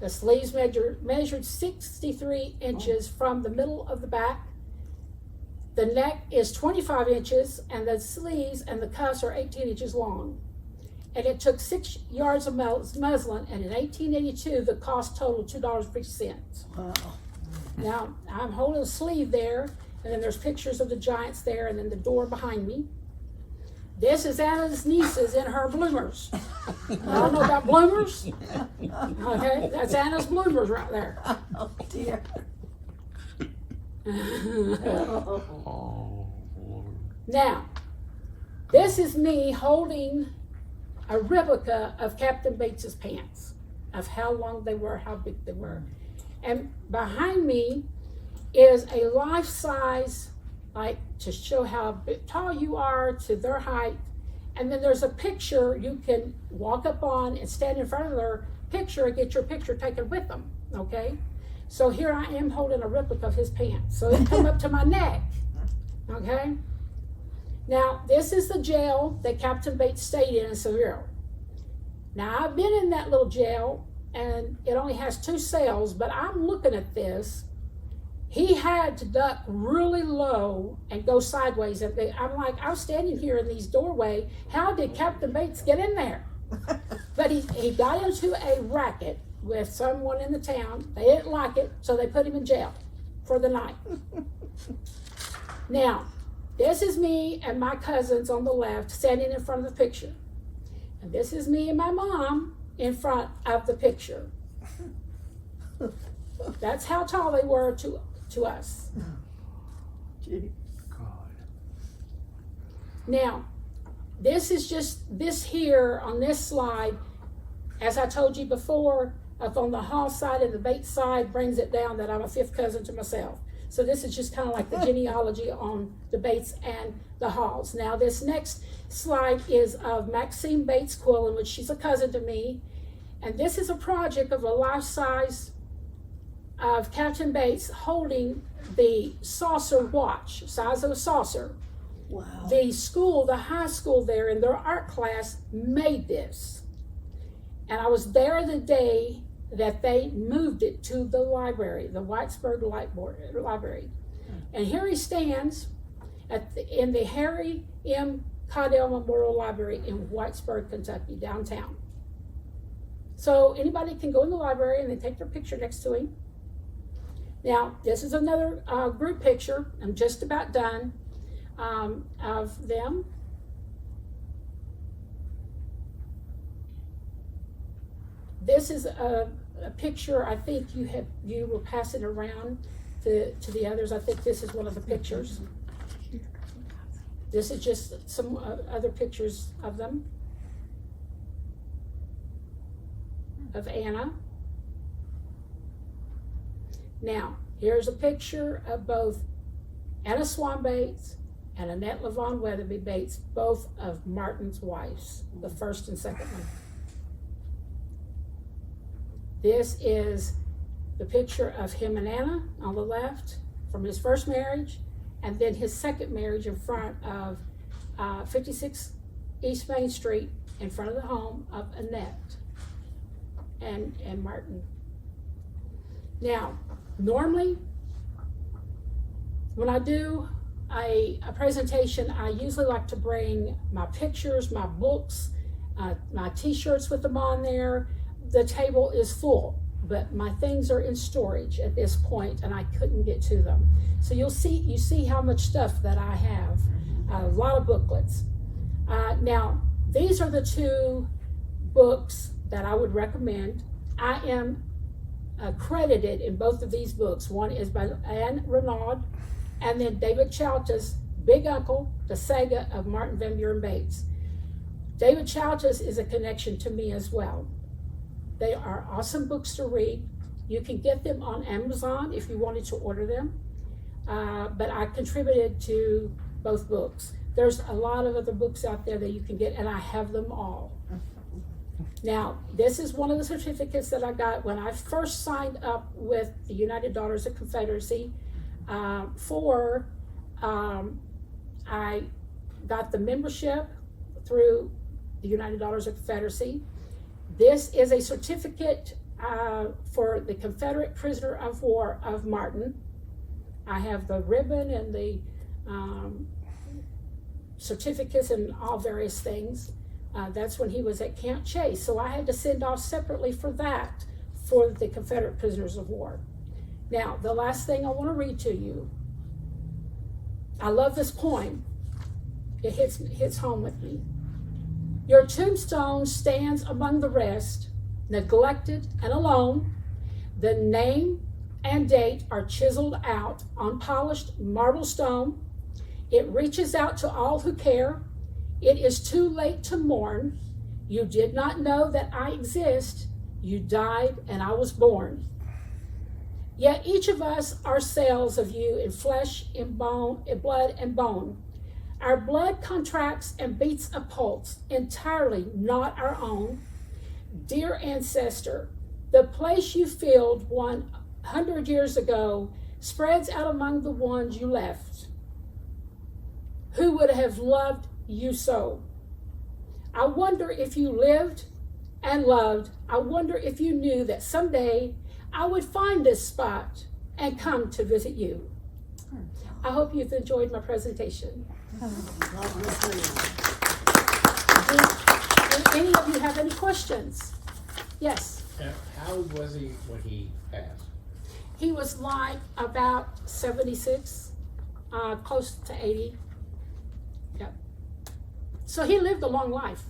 The sleeves measured 63 inches from the middle of the back. The neck is 25 inches, and the sleeves and the cuffs are 18 inches long. And it took 6 yards of muslin, and in 1882, the cost totaled $2.50. Wow. Now, I'm holding a sleeve there, and then there's pictures of the Giants there, and then the door behind me. This is Anna's nieces in her bloomers. Y'all know about bloomers? Okay, that's Anna's bloomers right there. Oh dear. Now, this is me holding a replica of Captain Bates's pants, of how long they were, how big they were. And behind me is a life-size, like to show how tall you are to their height. And then there's a picture you can walk up on and stand in front of their picture and get your picture taken with them, okay? So here I am holding a replica of his pants. So it come up to my neck, okay? Now, this is the jail that Captain Bates stayed in Seville. Now, I've been in that little jail, and it only has 2 cells, but I'm looking at this, he had to duck really low and go sideways. And I'm like, I was standing here in these doorway. How did Captain Bates get in there? But he got into a racket with someone in the town. They didn't like it, so they put him in jail for the night. Now, this is me and my cousins on the left standing in front of the picture. And this is me and my mom in front of the picture. That's how tall they were to us. Gee. God. Now, this is just this here on this slide, as I told you before, up on the Hall side and the Bates side brings it down that I'm a fifth cousin to myself. So this is just kind of like the genealogy on the Bates and the Halls. Now this next slide is of Maxine Bates Quillen, which she's a cousin to me. And this is a project of a life size of Captain Bates holding the saucer watch, size of a saucer. Wow. The school, the high school there in their art class made this. And I was there the day that they moved it to the library, the Whitesburg Library. And here he stands in the Harry M. Caudell Memorial Library in Whitesburg, Kentucky, downtown. So anybody can go in the library and they take their picture next to him. Now, this is another group picture. I'm just about done of them. This is a picture. I think you were passing around to the others. I think this is one of the pictures. This is just some other pictures of them. Of Anna. Now, here's a picture of both Anna Swan Bates and Annette LaVon Weatherby Bates, both of Martin's wives, the first and second one. This is the picture of him and Anna on the left from his first marriage, and then his second marriage in front of 56 East Main Street in front of the home of Annette and Martin. Now, normally, when I do a presentation, I usually like to bring my pictures, my books, my t-shirts with them on there. The table is full, but my things are in storage at this point, and I couldn't get to them. So you see how much stuff that I have, a lot of booklets. Now, these are the two books that I would recommend. I am credited in both of these books. One is by Anne Renaud, and then David Chaltis' Big Uncle, The Saga of Martin Van Buren Bates. David Chaltis is a connection to me as well. They are awesome books to read. You can get them on Amazon if you wanted to order them, but I contributed to both books. There's a lot of other books out there that you can get, and I have them all. Now, this is one of the certificates that I got when I first signed up with the United Daughters of Confederacy. I got the membership through the United Daughters of Confederacy. This is a certificate for the Confederate prisoner of war of Martin. I have the ribbon and the certificates and all various things. That's when he was at Camp Chase. So I had to send off separately for that for the Confederate prisoners of war. Now, the last thing I want to read to you. I love this poem. It hits home with me. Your tombstone stands among the rest, neglected and alone. The name and date are chiseled out on polished marble stone. It reaches out to all who care. It is too late to mourn. You did not know that I exist. You died and I was born. Yet each of us are cells of you in flesh, in bone, in blood and bone. Our blood contracts and beats a pulse entirely not our own. Dear ancestor, the place you filled 100 years ago spreads out among the ones you left. Who would have loved you so? I wonder if you lived and loved. I wonder if you knew that someday I would find this spot and come to visit you. I hope you've enjoyed my presentation. God bless you. Do any of you have any questions? Yes. How old was he when he passed? He was like about 76, close to 80. Yep. So he lived a long life.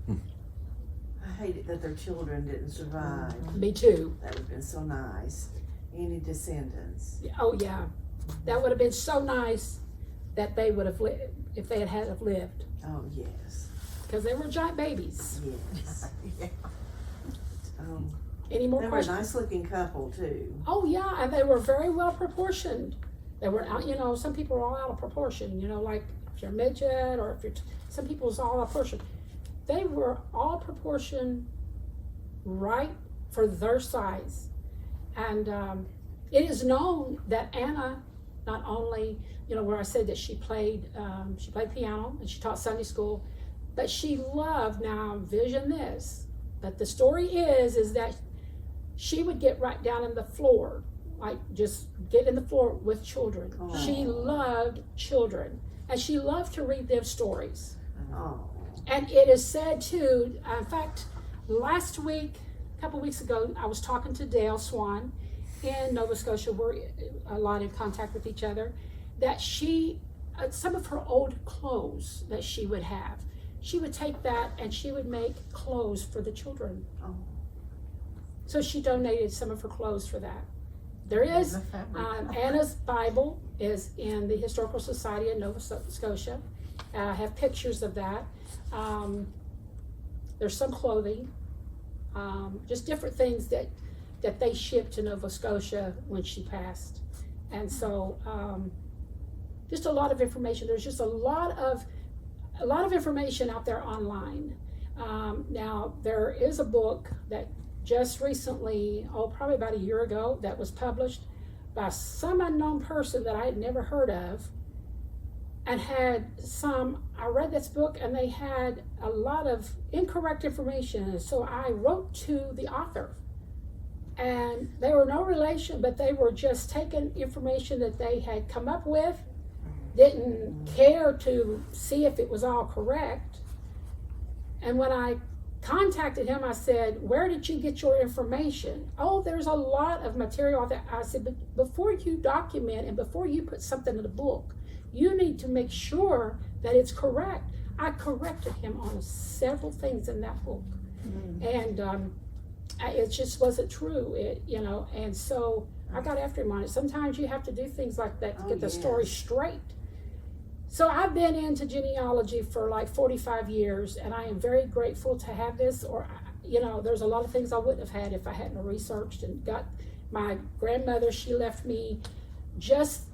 I hate it that their children didn't survive. Me too. That would have been so nice. Any descendants. Oh yeah. That would have been so nice that they would have lived, if they had have lived. Oh, yes. Because they were giant babies. Yes. Yeah. Any more They were a questions? nice looking couple too. Oh yeah, and they were very well proportioned. They were out, you know, some people are all out of proportion, you know, like if you're a midget or if you're, some people's all out of proportion. They were all proportioned right for their size. And it is known that Anna, not only, you know, where I said that she played piano and she taught Sunday school, but she loved, now envision this, but the story is that she would get right down in the floor, like just get in the floor with children. Oh. She loved children, and she loved to read them stories. Oh. And it is said too, in fact, last week, a couple weeks ago, I was talking to Dale Swan in Nova Scotia. We're a lot in contact with each other. That she, some of her old clothes that she would have, she would take that and she would make clothes for the children. Oh. So she donated some of her clothes for that. There is, Anna's Bible is in the Historical Society of Nova Scotia. I have pictures of that. There's some clothing, just different things that they shipped to Nova Scotia when she passed. And so just a lot of information. There's just a lot of information out there online. Now there is a book that just recently, probably about a year ago, that was published by some unknown person that I had never heard of, and I read this book and they had a lot of incorrect information. And so I wrote to the author, and they were no relation, but they were just taking information that they had come up with, didn't care to see if it was all correct. And when I contacted him, I said, where did you get your information? Oh, there's a lot of material out there. I said, but before you document and before you put something in the book, you need to make sure that it's correct. I corrected him on several things in that book. And it just wasn't true, and so I got after him on it. Sometimes you have to do things like that to get the story straight. So I've been into genealogy for like 45 years, and I am very grateful to have this. Or, there's a lot of things I wouldn't have had if I hadn't researched and got my grandmother. She left me just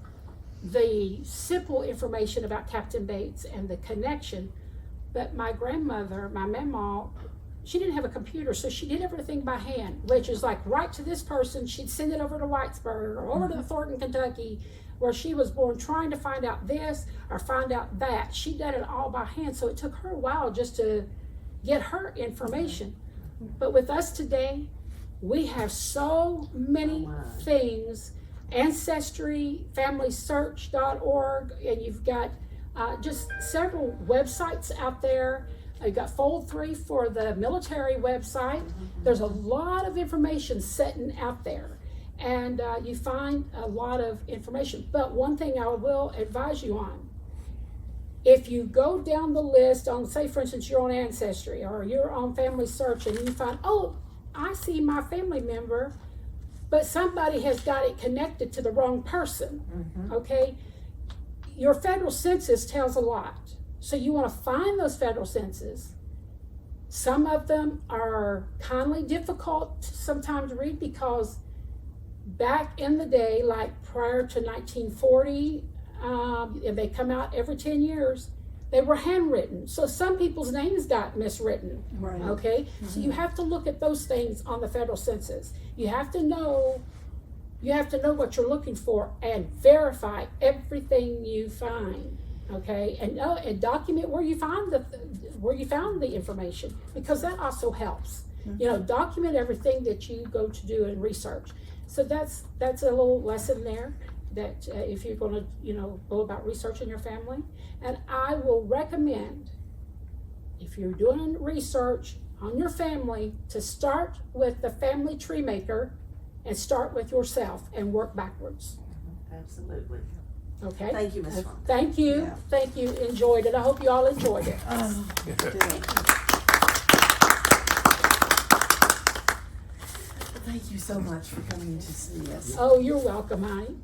the simple information about Captain Bates and the connection. But my grandmother, my mamaw, she didn't have a computer, so she did everything by hand, which is like write to this person. She'd send it over to Whitesburg or over to Thornton, Kentucky, where she was born, trying to find out this or find out that. She did it all by hand, so it took her a while just to get her information. But with us today, we have so many things. Ancestry, FamilySearch.org, and you've got just several websites out there. You've got Fold 3 for the military website. There's a lot of information sitting out there, and you find a lot of information. But one thing I will advise you on, if you go down the list on, say for instance, you're on Ancestry or you're on Family Search, and you find, oh, I see my family member, but somebody has got it connected to the wrong person, okay? Your federal census tells a lot. So you want to find those federal censuses. Some of them are kindly difficult sometimes to read because back in the day, like prior to 1940, and they come out every 10 years, they were handwritten. So some people's names got miswritten, okay? So you have to look at those things on the federal census. You have to know what you're looking for and verify everything you find, okay? And document where you found the information, because that also helps. Document everything that you go to do and research. So that's a little lesson there that if you're going to, go about researching your family. And I will recommend, if you're doing research on your family, to start with the family tree maker and start with yourself and work backwards. Absolutely. Okay? Thank you, Ms. Rhonda. Thank you. Yeah. Thank you. Enjoyed it. I hope you all enjoyed it. Thank you so much for coming to see us. Oh, you're welcome, honey.